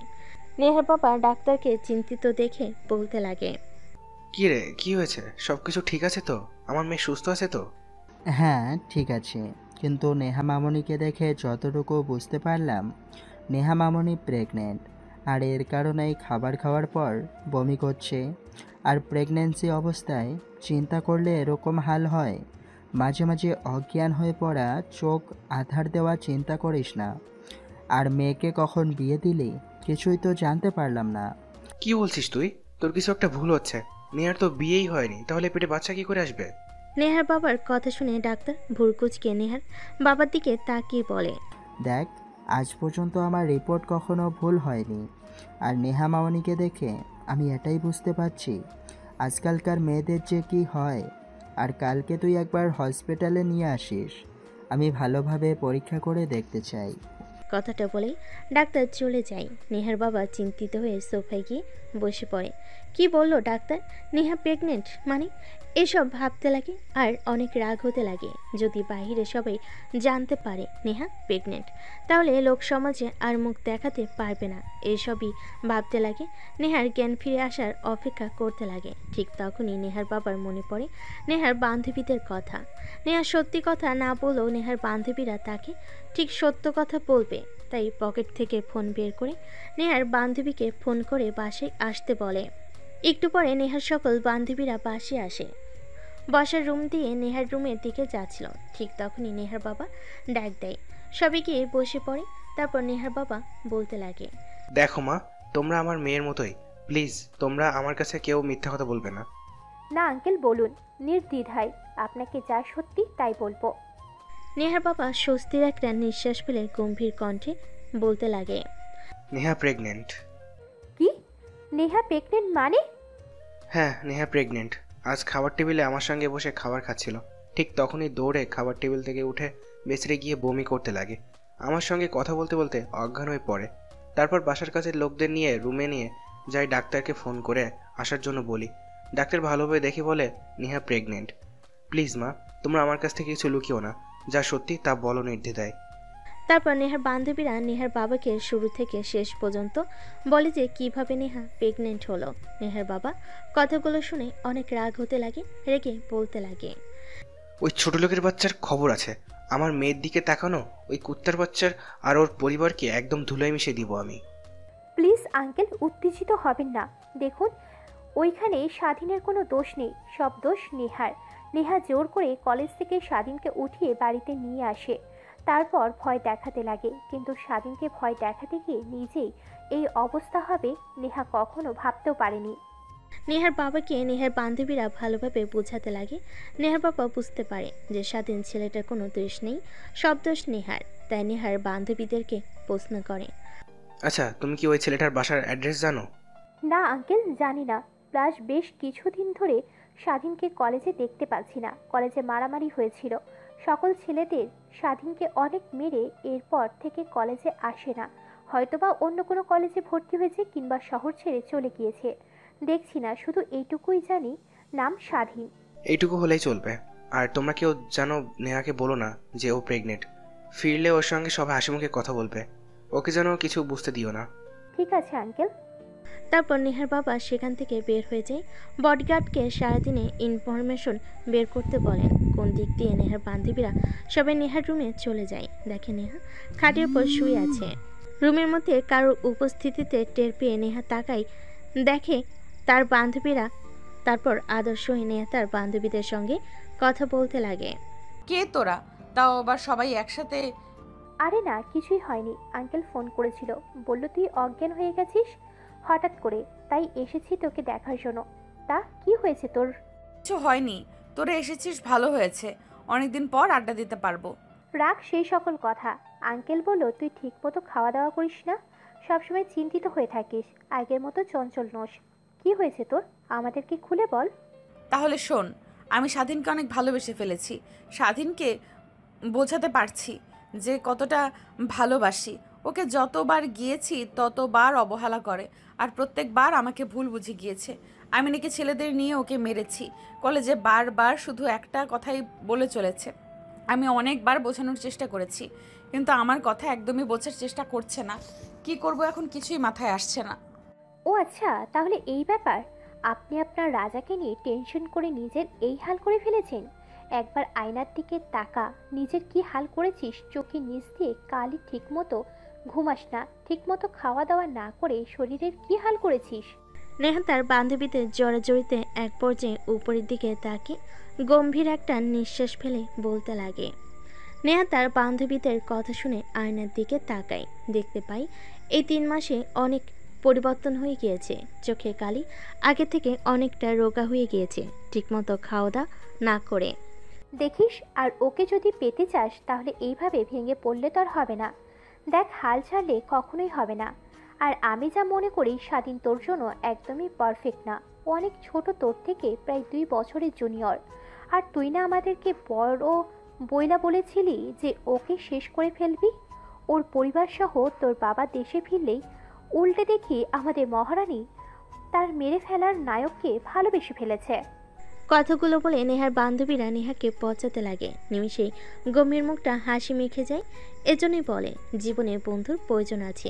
নেহার বাবা ডাক্তারকে চিন্তিত দেখে বলতে লাগে, কি রে, কি হয়েছে? সবকিছু ঠিক আছে তো? আমার মেয়ে সুস্থ আছে তো? হ্যাঁ ঠিক আছে, কিন্তু নেহা মামনিকে দেখে যতটুকু বুঝতে পারলাম নেহা মামনি প্রেগনেন্ট, আর এর কারণেই খাবার খাওয়ার পর বমি করছে। আর প্রেগন্যান্সি অবস্থায় চিন্তা করলে এরকম হাল হয়। মাঝে মাঝে অজ্ঞান হয়ে পড়া, চোখ আধার দেওয়া চিন্তা করিস না। আর মেয়েকে কখন বিয়ে দিলি কিছুই তো জানতে পারলাম না। কি বলছিস তুই? তোর কিছু একটা ভুল হচ্ছে। নেহার তো বিয়েই হয়নি, তাহলে পেটে বাচ্চা কি করে আসবে? নেহার বাবার কথা শুনে ডাক্তার ভুরকুচকে নেহার বাবার দিকে তাকিয়ে বলে, দেখ, আজ পর্যন্ত আমার রিপোর্ট কখনো ভুল হয়নি। আর নেহা মামনিকে দেখে আমি এটাই বুঝতে পারছি আজকালকার মেয়েদের যে কি হয়। আর কালকে তুই একবার হসপিটালে নিয়ে আসিস, আমি ভালোভাবে পরীক্ষা করে দেখতে চাই। কথাটা বলেই ডাক্তার চলে যায়। নেহার বাবা চিন্তিত হয়ে সোফায় গিয়ে বসে পড়ে। কি বলল ডাক্তার? নেহা প্রেগনেন্ট মানে? এসব ভাবতে লাগে আর অনেক রাগ হতে লাগে। যদি বাইরে সবাই জানতে পারে নেহা প্রেগনেন্ট, তাহলে লোক সমাজে আর মুখ দেখাতে পারবে না। এসবই ভাবতে লাগে। নেহার জ্ঞান ফিরে আসার অপেক্ষা করতে লাগে। ঠিক তখনই নেহার বাবার মনে পড়ে নেহার বান্ধবীদের কথা। নেহা সত্যি কথা না বললেও নেহার বান্ধবীরা তাকে ঠিক সত্য কথা বলবে। তাই পকেট থেকে ফোন বের করে নেহার বান্ধবীকে ফোন করে বাসায় আসতে বলে। একটু পরে নেহার সকল বান্ধবীরা বাসে আসে। বসার রুম দিয়ে নেহার রুমের দিকে যাচ্ছিল। ঠিক তখনই নেহার বাবা ডাক দেয়। সবাই গিয়ে বসে পড়ে। তারপর নেহার বাবা বলতে লাগে, দেখো মা, তোমরা আমার মেয়ের মতোই। প্লিজ তোমরা আমার কাছে কেউ মিথ্যা কথা বলবে না। না আঙ্কেল, বলুন নির্দ্বিধায়, আপনাকে যা সত্যি তাই বলবো। নেহার বাবা স্বস্তির একটা নিঃশ্বাস ফেলে গম্ভীর কণ্ঠে বলতে লাগে, নেহা প্রেগনেন্ট। কি? নেহা প্রেগনেন্ট মানে? হ্যাঁ, নেহা প্রেগনেন্ট। আজ খাবার টেবিলে আমার সঙ্গে বসে খাবার খাচ্ছিল। ঠিক তখনই দৌড়ে খাবার টেবিল থেকে উঠে বেসরে গিয়ে বমি করতে লাগে। আমার সঙ্গে কথা বলতে বলতে অজ্ঞান হয়ে পড়ে। তারপর বাসার কাছের লোকদের নিয়ে রুমে নিয়ে যাই, ডাক্তারকে ফোন করে আসার জন্য বলি। ডাক্তার ভালোভাবে দেখে বলে নেহা প্রেগনেন্ট। প্লিজ মা, তোমরা আমার কাছ থেকে কিছু লুকিও না, যা সত্যি তা বলো নির্দ্বিধায়। তারপর নেহার বান্ধবীরা নেহার বাবাকে শুরু থেকে শেষ পর্যন্ত বলে যে কিভাবে নেহা প্রেগনেন্ট হলো। নেহার বাবা কথাগুলো শুনে অনেক রাগ হতে লাগে। রেগে বলতে লাগে, ওই ছোট লোকের বাচ্চার খবর আছে। আমার মেয়ের দিকে তাকানো ওই কুত্তার বাচ্চার আর ওর পরিবারকে একদম ধুলোয় মিশিয়ে দিব আমি। প্লিজ আঙ্কেল, উত্তেজিত হবেন না। দেখুন, ওইখানে স্বাধীনের কোনো দোষ নেই, সব দোষ নেহার। নেহা জোর করে কলেজ থেকে স্বাধীনকে উঠিয়ে বাড়িতে নিয়ে আসে। তারপর ভয় দেখাতে লাগে, কিন্তু স্বাধীনকে ভয় দেখাতে গিয়ে নিজেই এই অবস্থা হবে নেহা কখনো ভাবতেও পারেনি। নেহার বাবাকে নেহার বান্ধবীরা ভালোভাবে বোঝাতে লাগে। নেহার বাবা বুঝতে পারে যে স্বাধীন ছেলেটার কোনো দোষ নেই, সব দোষ নেহার। তাই নেহার বান্ধবীদেরকে প্রশ্ন করে, আচ্ছা, তুমি কি ওই ছেলেটার বাসার অ্যাড্রেস জানো? না আঙ্কেল, জানি না। প্লাস বেশ কিছুদিন ধরে স্বাধীনকে কলেজে দেখতে পাচ্ছি না। কলেজে মারামারি হয়েছিল সকল ছেলেদের, স্বাধীনকে অনেক মেরে এরপর থেকে কলেজে আসে না। হয়তোবা অন্য কোনো কলেজে ভর্তি হয়েছে কিংবা শহর ছেড়ে চলে গিয়েছে, দেখছি না। শুধু এইটুকুই জানি, নাম স্বাধীন। এইটুকু হলেই চলবে। আর তোমরা কেউ জানো নেহাকে বলো না যে ও প্রেগনেন্ট। ফিরলে ওর সঙ্গে সবাই হাসি মুখে কথা বলবে, ওকে যেন কিছু বুঝতে দিও না। ঠিক আছে আঙ্কেল। তারপর নেহার বাবা সেখান থেকে বের হয়ে যায়। বডিগার্ডকে সারাদিনে ইনফরমেশন বের করতে বলেন। কোন দিক দিয়ে নেহার বান্ধবীরা সবাই নেহার রুমে চলে যায়। দেখে নেহা খাটের উপর শুয়ে আছে। রুমের মধ্যে কারোর উপস্থিতিতে টের পেয়ে নেহা তাকায়, দেখে তার বান্ধবীরা। তারপর আদর্শ হয়ে নেহা তার বান্ধবীদের সঙ্গে কথা বলতে লাগে। কে তোরা? তাও আবার সবাই একসাথে? আরে না, কিছুই হয়নি। আঙ্কেল ফোন করেছিল, বলল তুই অজ্ঞান হয়ে গেছিস হঠাৎ করে, তাই এসেছি তোকে দেখার জন্য। তা কি হয়েছে তোর? কিছু হয়নি, তোরা এসেছিস ভালো হয়েছে, অনেকদিন পর আড্ডা দিতে পারবো। রাখ সেই সকল কথা। আঙ্কেল বলল তুই ঠিক মতো খাওয়া দাওয়া করিস না, সবসময় চিন্তিত হয়ে থাকিস, আগের মতো চঞ্চল নোস। কি হয়েছে তোর, আমাদেরকে খুলে বল। তাহলে শোন, আমি স্বাধীনকে অনেক ভালোবেসে ফেলেছি। স্বাধীনকে বোঝাতে পারছি যে কতটা ভালোবাসি। ওকে যতবার গিয়েছি ততবার অবহেলা করে, আর প্রত্যেকবার আমাকে ভুল বুঝে গিয়েছে। আমি নাকি ছেলেদের নিয়ে ওকে মেরেছি। কলেজে বারবার শুধু একটা কথাই বলে চলেছে। আমি অনেকবার বোঝানোর চেষ্টা করেছি, কিন্তু আমার কথা একদমই বোঝার চেষ্টা করছে না। কি করব এখন কিছুই মাথায় আসছে না। ও আচ্ছা, তাহলে এই ব্যাপার। আপনি আপনার রাজাকে নিয়ে টেনশন করে নিজের এই হাল করে ফেলেছেন। একবার আয়নার দিকে তাকা, নিজের কি হাল করেছিস। চোখে নিচ দিয়ে কালি, ঠিক মতো ঘুমাস না, ঠিক মতো খাওয়া দাওয়া না করে শরীরের কি হাল করেছিস। নেহা তার বান্ধবীদের জড়াজড়িতে এক পর্যায়ে উপরের দিকে তাকিয়ে গম্ভীর একটা নিঃশ্বাস ফেলে বলতে লাগে। নেহা তার বান্ধবীদের কথা শুনে আয়নার দিকে তাকায়। দেখতে পাই এই 3 মাসে অনেক পরিবর্তন হয়ে গিয়েছে। চোখের কালি আগে থেকে অনেকটা রোগা হয়ে গিয়েছে, ঠিকমতো খাওয়া দাওয়া না করে। দেখিস, আর ওকে যদি পেতে চাস তাহলে এইভাবে ভেঙে পড়লে তো আর হবে না। দেখ, হাল ছাড়লে কখনোই হবে না। আর আমি যা মনে করি, স্বাধীন তোর জন্য একদমই পারফেক্ট না। ও অনেক ছোট, তোর থেকে প্রায় 2 বছরের জুনিয়র। আর তুই না আমাদেরকে বড় বইলা বলেছিলি যে ওকে শেষ করে ফেলবি। ওর পরিবার সহ তোর বাবা দেশে ফিরলেই উল্টে দেখি আমাদের মহারানী তার মেরে ফেলার নায়ককে ভালোবেসে ফেলেছে। কথাগুলো বলে নেহার বান্ধবীরা নেহাকে পচাতে লাগে। নিমিষেই গম্ভীর মুখটা হাসি মেখে যায়। এজন্যই বলে জীবনে বন্ধুর প্রয়োজন আছে।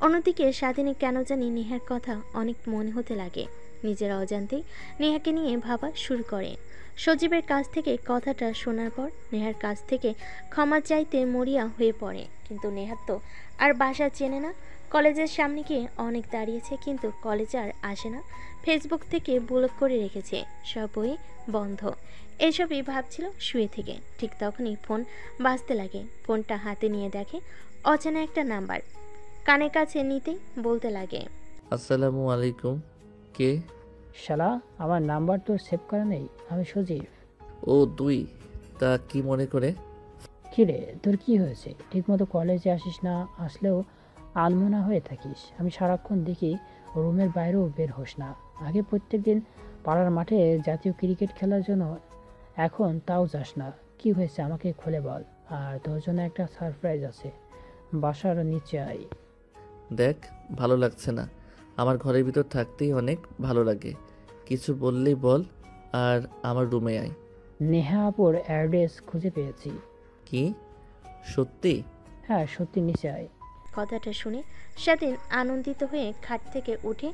অন্যদিকে স্বাধীনে কেন জানি নেহার কথা অনেক মনে হতে লাগে। নিজের অজান্তেই নেহাকে নিয়ে ভাবা শুরু করে। সজীবের কাছ থেকে কথাটা শোনার পর নেহার কাছ থেকে ক্ষমা চাইতে মরিয়া হয়ে পড়ে। কিন্তু নেহার তো আর বাসা চেনে না। কলেজের সামনে গিয়ে অনেক দাঁড়িয়েছে, কিন্তু কলেজে আর আসে না। ফেসবুক থেকে ব্লক করে রেখেছে, সব বই বন্ধ। এইসবই ভাবছিল শুয়ে থেকে। ঠিক তখনই ফোন বাজতে লাগে। ফোনটা হাতে নিয়ে দেখে অচেনা একটা নাম্বার। কানের কাছে নিতেই বলতে লাগে, আসসালামু আলাইকুম। কে? শালা, আমার নাম্বার তো সেভ করা নেই। আমি সজীব। ও তুই? তা কি মনে করে? কিরে, তোর কি হয়েছে? ঠিকমতো কলেজে আসিস না, আসলেও আনমনা হয়ে থাকিস। আমি সারাক্ষণ দেখি রুমের বাইরেও বের হোস না। আগে প্রত্যেক দিন পাড়ার মাঠে জাতীয় ক্রিকেট খেলার জন্য, এখন তাও যাস না। কি হয়েছে আমাকে খুলে বল। আর তোর জন্য একটা সারপ্রাইজ আছে, বাসার নিচে আয়। দেখ, ভালো লাগছে না। আমার ঘরের ভিতর থাকতেই অনেক ভালো লাগে। কিছু বললেই বল, আর আমার রুমে আয়। নেহা আপুর অ্যাড্রেস খুঁজে পেয়েছি। কি? সত্যি? হ্যাঁ সত্যি, নিচে আয়। কথাটা শুনে স্বাধীন আনন্দিত হয়ে খাট থেকে উঠে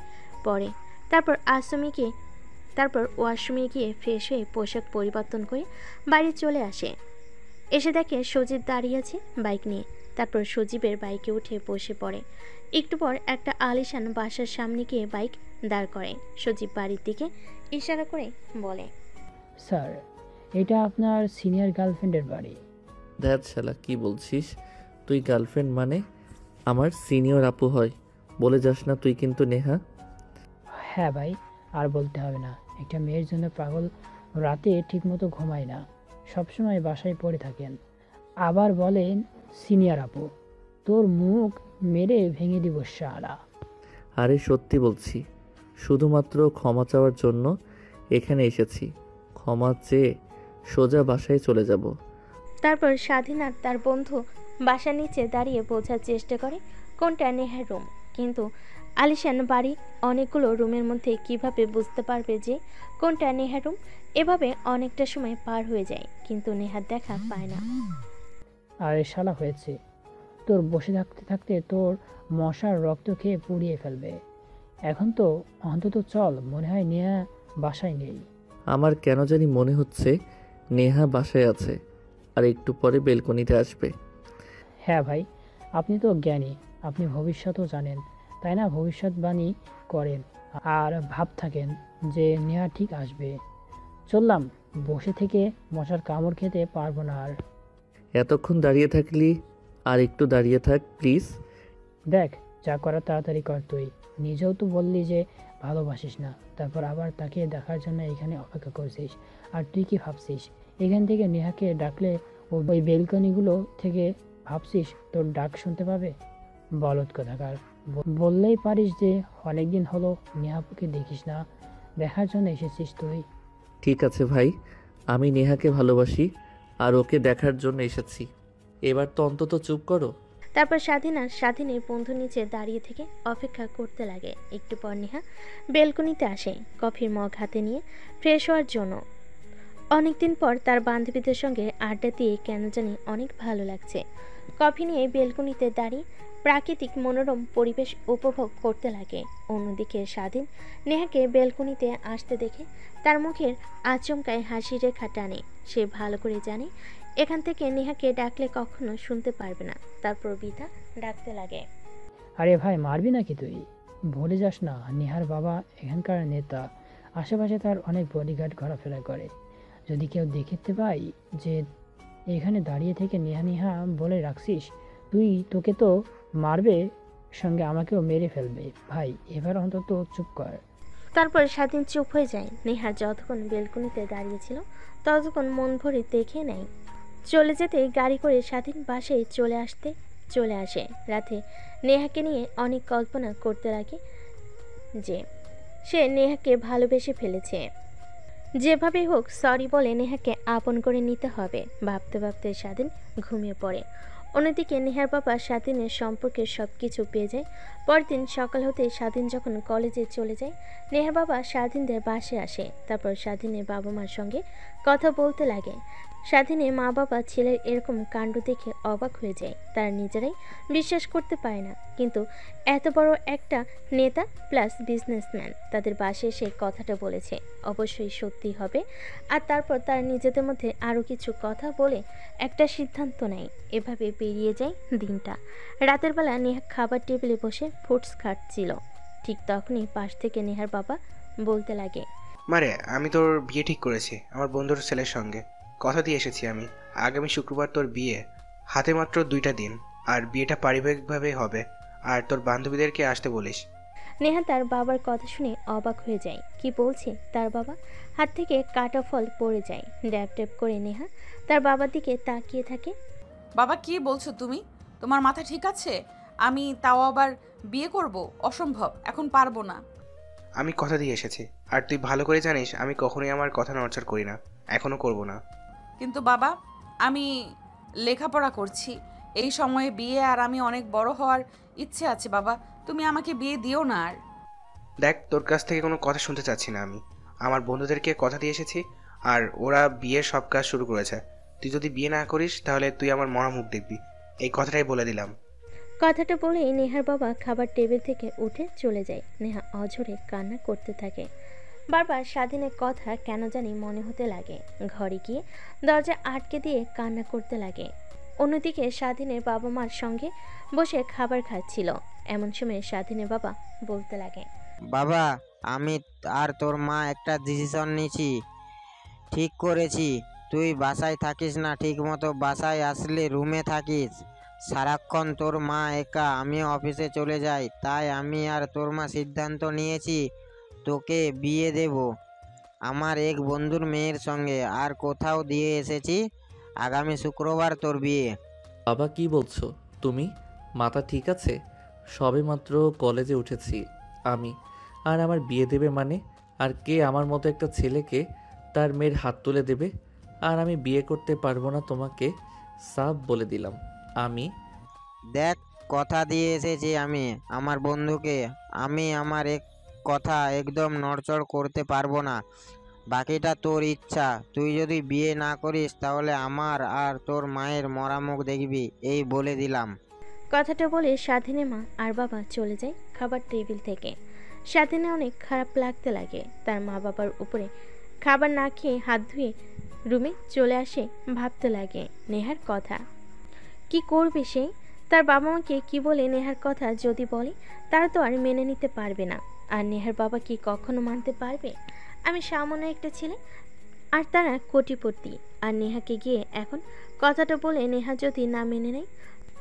পড়ে। তারপর ওয়াশরুমে গিয়ে ফ্রেশ হয়ে পোশাক পরিবর্তন করে বাড়ি চলে আসে। এসে দেখে সজীব দাঁড়িয়ে আছে বাইক নিয়ে। তারপর সজীবের বাইকে উঠে বসে পড়ে। একটু পর একটা আলিশান বাসার সামনে গিয়ে বাইক দাঁড় করে। সজীব বাড়ির দিকে ইশারা করে বলে, স্যার, এটা আপনার সিনিয়র গার্লফ্রেন্ডের বাড়ি। ধ্যাৎ শালা, কি বলছিস তুই? গার্লফ্রেন্ড মানে আমার সিনিয়র আপু হয়। বলে যাস না তুই কিন্তু নেহা। হ্যাঁ ভাই, আর বলতে হবে না। একটা মেয়ের জন্য পাগল রাতে ঠিকমতো ঘুমায় না, সবসময় বাসায় পড়ে থাকেন, আবার বলেন সিনিয়র আপু। তোর মুখ মেরে ভেঙে দিব শালা। আরে সত্যি বলছি, শুধুমাত্র ক্ষমা চাওয়ার জন্য এখানে এসেছি। ক্ষমা চেয়ে সোজা বাসায় চলে যাব। তারপর স্বাধীন আর তার বন্ধু বাসার নিচে দাঁড়িয়ে বোঝার চেষ্টা করে কোনটা নেহার রুম, কিন্তু আলিশান বাড়ি অনেকগুলো রুমের মধ্যে কিভাবে বুঝতে পারবে যে কোনটা নেহার রুম। এভাবে অনেকটা সময় পার হয়ে যায়, কিন্তু নেহার দেখা পায় না। আরে শালা হয়েছে, তোর বসে থাকতে থাকতে তোর মশার রক্ত খেয়ে পুড়িয়ে ফেলবে। এখন তো অন্তত চল, মনে হয় নেহা বাসায় নেই। আমার কেন জানি মনে হচ্ছে নেহা বাসায় আছে, আর একটু পরে বেলকনিতে আসবে। হ্যাঁ ভাই, আপনি তো জ্ঞানী, আপনি ভবিষ্যতও জানেন, তাই না? ভবিষ্যৎবাণী করেন আর ভাব থাকেন যে নেহা ঠিক আসবে। চললাম, বসে থেকে মশার কামড় খেতে পারবো না আর। এতক্ষণ দাঁড়িয়ে থাকলি, আর একটু দাঁড়িয়ে থাক প্লিজ। দেখ, যা করার তাড়াতাড়ি কর। তুই নিজেও তো বললি যে ভালোবাসিস না, তারপর আবার তাকে দেখার জন্য এখানে অপেক্ষা করছিস। আর তুই কি ভাবছিস এখান থেকে নেহাকে ডাকলে ওই বেলকনিগুলো থেকে ভাবছিস তোর ডাক শুনতে পাবে? বলদ কোথাকার, বললেই পারিস যে অনেকদিন হলো নেহাপুকে দেখিস না, দেখার জন্য এসেছিস তুই। ঠিক আছে ভাই, আমি নেহাকে ভালোবাসি আর ওকে দেখার জন্য এসেছি। এবার তো অন্তত চুপ করো। তারপর স্বাধীন আর স্বাধীনের বন্ধু নিচে দাঁড়িয়ে থেকে অপেক্ষা করতে লাগে। একটু পর নেহা বেলকনিতে আসে কফির মগ হাতে নিয়ে ফ্রেশ হওয়ার জন্য। অনেকদিন পর তার বান্ধবীদের সঙ্গে আড্ডা দিয়ে কেন জানি অনেক ভালো লাগছে। কফি নিয়ে বেলকনিতে দাঁড়িয়ে প্রাকৃতিক মনোরম পরিবেশ উপভোগ করতে লাগে। অন্যদিকে স্বাধীন নেহাকে বেলকনিতে আসতে দেখে তার মুখের আচমকায় হাসি রেখা টানে। সে ভালো করে জানে এখান থেকে নেহাকে ডাকলে কখনো শুনতে পারবে না, তারপর বিধা ডাকতে লাগে। আরে ভাই, মারবি নাকি তুই? ভুলে যাস না, নেহার বাবা এখানকার নেতা, আশেপাশে তার অনেক বডিগার্ড ঘোরাফেরা করে। যদি কেউ দেখতে পাই যে এখানে দাঁড়িয়ে থেকে নেহা নেহা বলে রাখছিস, তোকে তো মারবে, সঙ্গে আমাকেও মেরে ফেলবে। ভাই, এবার অন্তত চুপ কর। তারপর স্বাধীন চুপ হয়ে যায়। নেহা যতক্ষণ বেলকনিতে দাঁড়িয়েছিল ততক্ষণ মন ভরে দেখে নেয়। চলে যেতে গাড়ি করে স্বাধীন বাসায় চলে আসে। রাতে নেহাকে নিয়ে অনেক কল্পনা করতে লাগে যে সে নেহাকে ভালোবেসে ফেলেছে। যেভাবেই হোক সরি বলে নেহাকে আপন করে নিতে হবে। ভাবতে ভাবতে স্বাধীন ঘুমিয়ে পড়ে। অন্যদিকে নেহার বাবা স্বাধীনের সম্পর্কে সব কিছু পেয়ে যায়। পরদিন সকাল হতে স্বাধীন যখন কলেজে চলে যায়, নেহার বাবা স্বাধীনদের বাসায় আসে। তারপর স্বাধীনের বাবা মার সঙ্গে কথা বলতে লাগে। স্বাধীনের মা বাবা ছেলের এরকম কাণ্ড দেখে অবাক হয়ে যায়। তারা নিজেরাই বিশ্বাস করতে পারে না, কিন্তু এত বড় একটা নেতা প্লাস বিজনেসম্যান তাদের বাসায় এসে কথাটা বলেছে, অবশ্যই সত্যি হবে। আর তারপর তারা নিজেদের মধ্যে আরও কিছু কথা বলে একটা সিদ্ধান্ত নেয়। এভাবে পেরিয়ে যায় দিনটা। রাতের বেলা নেহা খাবার টেবিলে বসে ফ্রুটস খাচ্ছিল। ঠিক তখনই পাশ থেকে নেহার বাবা বলতে লাগে, মারে, আমি তোর বিয়ে ঠিক করেছি আমার বন্ধুর ছেলের সঙ্গে। কথা দিয়ে এসেছি আমি, আগামী শুক্রবার তোর বিয়ে। হাতে মাত্র 2টা দিন, আর বিয়েটা পারিবারিকভাবে হবে। আর তোর বান্ধবীদেরকে আসতে বলিস। নেহা তার বাবার কথা শুনে অবাক হয়ে যায়। কি বলছে তার বাবা? হাত থেকে কাটা ফল পড়ে যায়। ড্যাব ড্যাব করে নেহা তার বাবার দিকে তাকিয়ে থাকে। বাবা, কি বলছো তুমি? তোমার মাথা ঠিক আছে? আমি তাও আবার বিয়ে করব? অসম্ভব, এখন পারবো না। আমি কথা দিয়ে এসেছি, আর তুই ভালো করে জানিস আমি কখনোই আমার কথা নড়চড় করি না, এখনো করব না। কিন্তু বাবা, আমি লেখাপড়া করছি, এই সময়ে বিয়ে, আর আমি অনেক বড় হওয়ার ইচ্ছে আছে বাবা, তুমি আমাকে বিয়ে দিও না। আর দেখ, তোর কাছ থেকে কোনো কথা শুনতে চাচ্ছি না আমি। আমার বন্ধুদেরকে কথা দিয়ে এসেছি, আর ওরা বিয়ের সব কাজ শুরু করেছে। তুই যদি বিয়ে না করিস তাহলে তুই আমার মরা মুখ দেখবি, এই কথাটাই বলে দিলাম। কথাটা বলেই নেহার বাবা খাবার টেবিল থেকে উঠে চলে যায়। নেহা অঝরে কান্না করতে থাকে। বারবার স্বাধীনের কথা কেন জানি মনে হতে লাগে। ঘরে গিয়ে দরজা আটকে দিয়ে কান্না করতে লাগে। অন্যদিকে স্বাধীনের বাবা মার সঙ্গে বসে খাবার খাচ্ছিল। এমন সময় স্বাধীনের বাবা বলতে লাগে, বাবা, আমি আর তোর মা একটা ডিসিশন নিয়েছি, ঠিক করেছি। তুই বাসায় থাকিস না ঠিক মতো, বাসায় আসলে রুমে থাকিস সারাক্ষণ। তোর মা একা, আমি অফিসে চলে যাই, তাই আমি আর তোর মা সিদ্ধান্ত নিয়েছি তোকে বিয়ে দেব আমার এক বন্ধুর মেয়ের সঙ্গে। আর কোথাও দিয়ে এসেছি, আগামী শুক্রবার তোর বিয়ে। বাবা কি বলছো তুমি? মাথা ঠিক আছে? সবেমাত্র কলেজে উঠেছি আমি, আর আমার বিয়ে দেবে মানে? আর কে আমার মতো একটা ছেলেকে তার মেয়ের হাত তুলে দেবে? আর আমি বিয়ে করতে পারবো না, তোমাকে সাফ বলে দিলাম। আমি দেখ, কথা দিয়ে এসেছি আমি আমার বন্ধুকে, আমি আমার এক কথা একদম নড়চড় করতে পারবো না। বাকিটা তোর ইচ্ছা। তুই যদি বিয়ে না করিস তাহলে আমার আর তোর মায়ের মরা মুখ দেখবি, এই বলে দিলাম। কথাটা বলে স্বাধীনের মা আর বাবা চলে যায় খাবার টেবিল থেকে। স্বাধীনে অনেক খারাপ লাগতে লাগে। তার মা বাবার উপরে খাবার না খেয়ে হাত ধুয়ে রুমে চলে আসে। ভাবতে লাগে নেহার কথা। কি করবে সে? তার বাবা মাকে কি বলে নেহার কথা যদি বলে, তারা তো আর মেনে নিতে পারবে না। আর নেহার বাবা কি কখনো মানতে পারবে? আমি সামান্য একটা ছেলে, আর তারা কোটিপতি। আর নেহাকে গিয়ে এখন কথাটা বলে নেহা যদি না মেনে নেয়,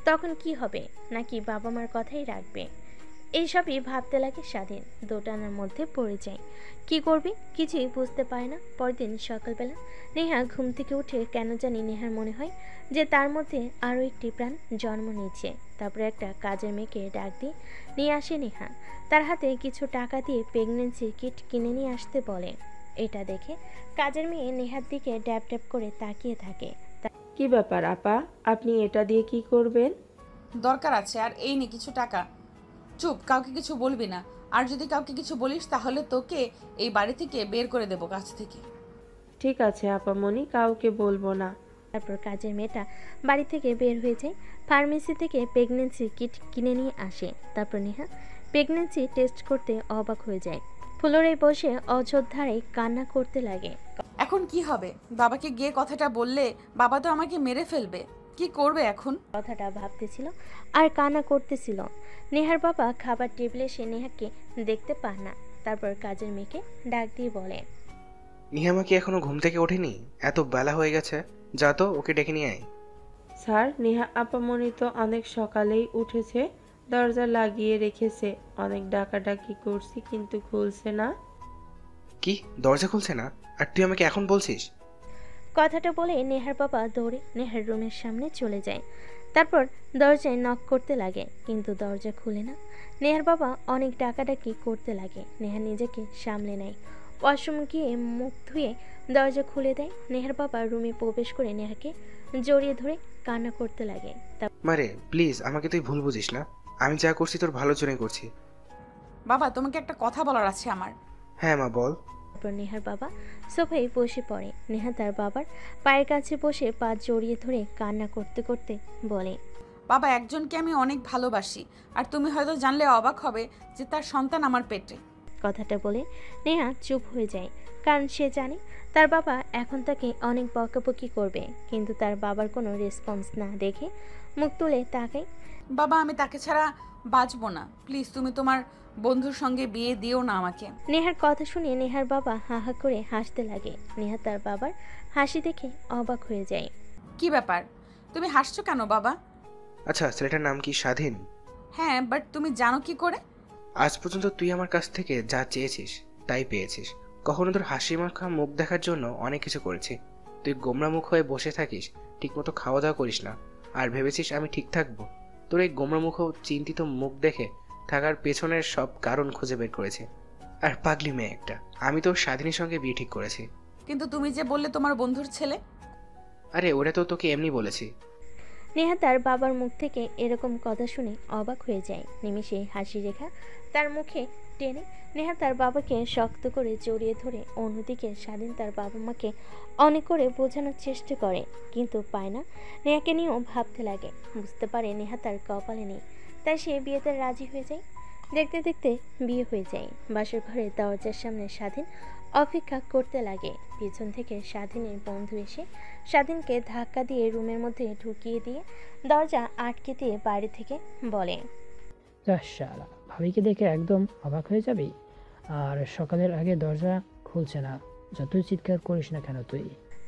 তখন কি হবে? নাকি বাবা মার কথাই রাখবে? এইসবই ভাবতে লাগে স্বাধীন। দোটানার মধ্যে পড়ে যায়। কি করবে কিছুই বুঝতে পারে না। পরদিন সকালবেলা নেহা ঘুম থেকে উঠে কেন জানি নেহার মনে হয় যে তার মধ্যে আরও একটি প্রাণ জন্ম নিচ্ছে। তারপরে একটা কাজের মেয়েকে ডাক দিয়ে নিয়ে আসে নেহা। তার হাতে কিছু টাকা দিয়ে প্রেগনেন্সি কিট কিনে নিয়ে আসতে বলে। এটা দেখে কাজের মেয়ে নেহার দিকে ড্যাব ড্যাব করে তাকিয়ে থাকে। কি ব্যাপার আপা, আপনি এটা দিয়ে কি করবেন? দরকার আছে, আর এই নে কিছু টাকা। চুপ, কাউকে কিছু বলবি না। আর যদি কাউকে কিছু বলিস তাহলে তোকে এই বাড়ি থেকে বের করে দেবো কাছ থেকে। ঠিক আছে আপামনি, কাউকে বলবো না। তারপর কাজের মেয়েটা বাড়ি থেকে বের হয়ে যায়। ফার্মেসি থেকে প্রেগনেন্সি কিট কিনে নিয়ে আসে। তারপর নেহা প্রেগনেন্সি টেস্ট করতে অবাক হয়ে যায়। ফ্লোরে বসে অযোধ্যারে কান্না করতে লাগে। এখন কি হবে? বাবাকে গিয়ে কথাটা বললে বাবা তো আমাকে মেরে ফেলবে। কি করবে এখন? কথাটা ভাবতেছিল আর কান্না করতেছিল। নেহার বাবা খাবার টেবিলে এসে নেহাকে দেখতে পান না। তারপর কাজের মেয়েকে ডাক দিয়ে বলে, নিহামা কি এখনো ঘুম থেকে ওঠেনি? এত বেলা হয়ে গেছে, যা তো ওকে ডেকে নিয়ে আয়। স্যার, নেহা আপামনি তো অনেক সকালেই উঠেছে, দরজা লাগিয়ে রেখেছে। অনেক ডাকাডাকি করছি কিন্তু খুলছে না। কি, দরজা খুলছে না? আর তুই আমাকে এখন বলছিস? কথাটা বলে নেহার বাবা দৌড়ে নেহার রুমের সামনে চলে যায়। তারপর দরজায় নক করতে লাগে, কিন্তু দরজা খুলে না। নেহার বাবা অনেক ডাকাডাকি করতে লাগে। নেহা নিজেকে সামলে নেয়। ওয়াশরুম গিয়ে মুখ ধুয়ে দরজা খুলে দেয়। নেহার বাবা রুমে প্রবেশ করে নেহাকে জড়িয়ে ধরে কান্না করতে লাগে। মারে প্লিজ, আমাকে তুই ভুল বুঝিস না। আমি যা করছি তোর ভালোর জন্যই করছি। বাবা, তোমাকে একটা কথা বলার আছে আমার। হ্যাঁ মা, বল। তারপর নেহার বাবা সোফায় বসে পড়ে। নেহা তার বাবার পায়ের কাছে বসে পা জড়িয়ে ধরে কান্না করতে করতে বলে, বাবা, একজনকে আমি অনেক ভালোবাসি, আর তুমি হয়তো জানলে অবাক হবে যে তার সন্তান আমার পেটে। কথাটা বলে নেহা চুপ হয়ে যায়, কারণ সে জানে তার বাবা এখন তাকে অনেক বকাবকি করবে। কিন্তু তার বাবার কোনো রেসপন্স না দেখে মুখ তুলে তাকায়। বাবা, আমি তাকে ছাড়া বাঁচবো না। প্লিজ তুমি তোমার বন্ধুর সঙ্গে বিয়ে দিও না আমাকে। নেহার কথা শুনে নেহার বাবা হা হা করে হাসতে লাগে। নেহা তার বাবার হাসি দেখে অবাক হয়ে যায়। কি ব্যাপার, তুমি হাসছো কেন বাবা? আচ্ছা, ছেলেটার নাম কি স্বাধীন? হ্যাঁ, বাট তুমি জানো কি করে? আজ পর্যন্ত তুই আমার কাছ থেকে যা চেয়েছিস তাই পেয়েছিস। কখনো তোর হাসি মাখা মুখ দেখার জন্য অনেক কিছু করেছি। তুই গোমরা মুখ হয়ে বসে থাকিস, ঠিকমতো খাওয়া দাওয়া করিস না, আর ভেবেছিস আমি ঠিক থাকবো। তোর এই গোমরা মুখ ও চিন্তিত মুখ দেখে থাকার পেছনের সব কারণ খুঁজে বের করেছি। আর পাগলি মেয়ে একটা, আমি তো স্বাধীনের সঙ্গে বিয়ে ঠিক করেছি। কিন্তু তুমি যে বললে তোমার বন্ধুর ছেলে। আরে ওটা তো তোকে এমনি বলেছি। নেহা তার বাবার মুখ থেকে এরকম কথা শুনে অবাক হয়ে যায়। নিমেষে হাসি রেখা তার মুখে টেনে নেহা তার বাবাকে শক্ত করে জড়িয়ে ধরে। অন্যদিকে স্বাধীন তার বাবা মাকে অনেক করে বোঝানোর চেষ্টা করে, কিন্তু পায় না। নেহাকে নিয়েও ভাবতে লাগে। বুঝতে পারে নেহা তার কপালে নেই, তাই সে বিয়েতে রাজি হয়ে যায়। দেখতে দেখতে বিয়ে হয়ে যায়। বাসর ঘরে দরজার সামনে স্বাধীন অপেক্ষা করতে লাগে। পিছন থেকে স্বাধীনের বন্ধু এসে স্বাধীনকে ধাক্কা দিয়ে রুমের মধ্যে ঢুকিয়ে দিয়ে দরজা আটকে দিয়ে বাইরে থেকে বলে, শালা, ভাবিকে দেখে একদম অবাক হয়ে যাবি। আর সকালের আগে দরজা খুলছে না, যতই চিৎকার করিস না কেন তুই।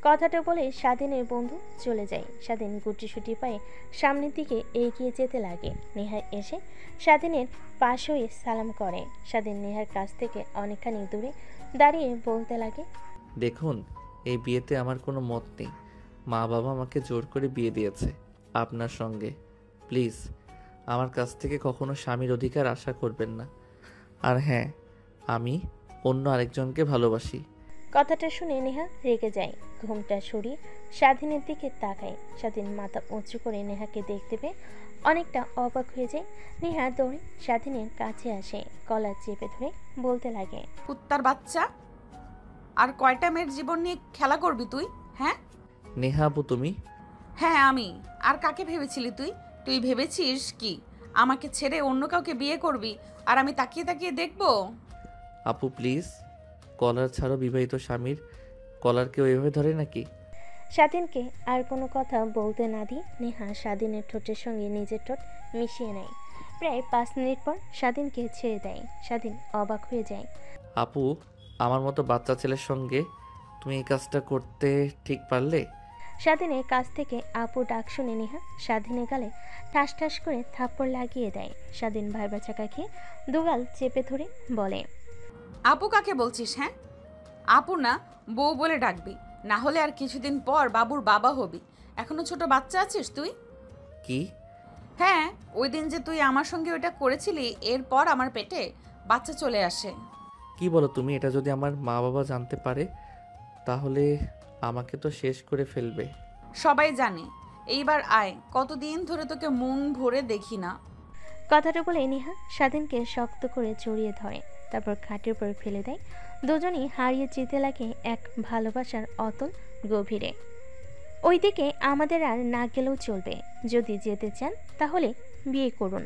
কথাটা বলে স্বাধীনের বন্ধু চলে যায়। স্বাধীন গুটিসুটি পায়ে সামনের দিকে এগিয়ে যেতে লাগে। নেহা এসে স্বাধীনের পাশ হয়ে সালাম করে। স্বাধীন নেহার কাছ থেকে অনেকখানি দূরে দাঁড়িয়ে বলতে লাগে, দেখুন, এই বিয়েতে আমার কোনো মত নেই। মা বাবা আমাকে জোর করে বিয়ে দিয়েছে আপনার সঙ্গে। প্লিজ আমার কাছ থেকে কখনো স্বামীর অধিকার আশা করবেন না। আর হ্যাঁ, আমি অন্য আরেকজনকে ভালোবাসি। কথাটা শুনে নেহা রেগে যায়। ঘুমটা সরিয়ে স্বাধীনের দিকে তাকায়। স্বাধীন মাথা উঁচু করে নেহাকে দেখতে পেয়ে অনেকটা অবাক হয়ে যায়। নেহা দৌড়ে স্বাধীনের কাছে আসে, গলা চেপে ধরে বলতে লাগে, কুত্তার বাচ্চা, আর কয়টা মেয়ের জীবন নিয়ে খেলা করবি তুই? হ্যাঁ নেহা আপু তুমি? হ্যাঁ আমি। আর কাকে ভেবেছিলি তুই? তুই ভেবেছিস কি আমাকে ছেড়ে অন্য কাউকে বিয়ে করবি আর আমি তাকিয়ে তাকিয়ে দেখবো? আপু প্লিজ, কলার ছাড়ো। বিবাহিত স্বামীর কলার কেউ এভাবে ধরে নাকি? স্বাধীনকে আর কোনো কথা বলতে না দিয়ে নেহা স্বাধীনের ঠোঁটের সঙ্গে নিজের ঠোঁট মিশিয়ে নেয়। প্রায় 5 মিনিট পর স্বাধীনকে ছেড়ে দেয়। স্বাধীন অবাক হয়ে যায়। আপু, আমার মতো বাচ্চা ছেলের সঙ্গে তুমি এই কাজটা করতে ঠিক পারলে? স্বাধীনের কাছ থেকে আপু ডাক শুনে নেহা স্বাধীনের গালে ঠাস ঠাস করে থাপ্পড় লাগিয়ে দেয়। স্বাধীন ভাইবা চাকা খেয়ে দুগাল চেপে ধরে বলে, আপু কাকে বলছিস? হ্যাঁ আপু না, বউ বলে ডাকবি, না হলে আর কিছুদিন পর বাবুর বাবা হবি। এখনো ছোট বাচ্চা আছিস তুই। কি? হ্যাঁ, ওই দিন যে তুই আমার সঙ্গে ওটা করেছিলি, এরপর আমার পেটে বাচ্চা চলে আসে। কি বলো তুমি? এটা যদি আমার মা বাবা জানতে পারে তাহলে আমাকে তো শেষ করে ফেলবে। সবাই জানে। এইবার আয়, কতদিন ধরে তোকে মন ভরে দেখি না। কথাটা বলে নেহা স্বাধীনকে শক্ত করে জড়িয়ে ধরে, তারপর খাটের উপর ফেলে দেয়। দুজনেই হারিয়ে যেতে লাগে এক ভালোবাসার অতল গভীরে। ওইদিকে আমাদের আর না গেলেও চলবে। যদি যেতে চান তাহলে বিয়ে করুন।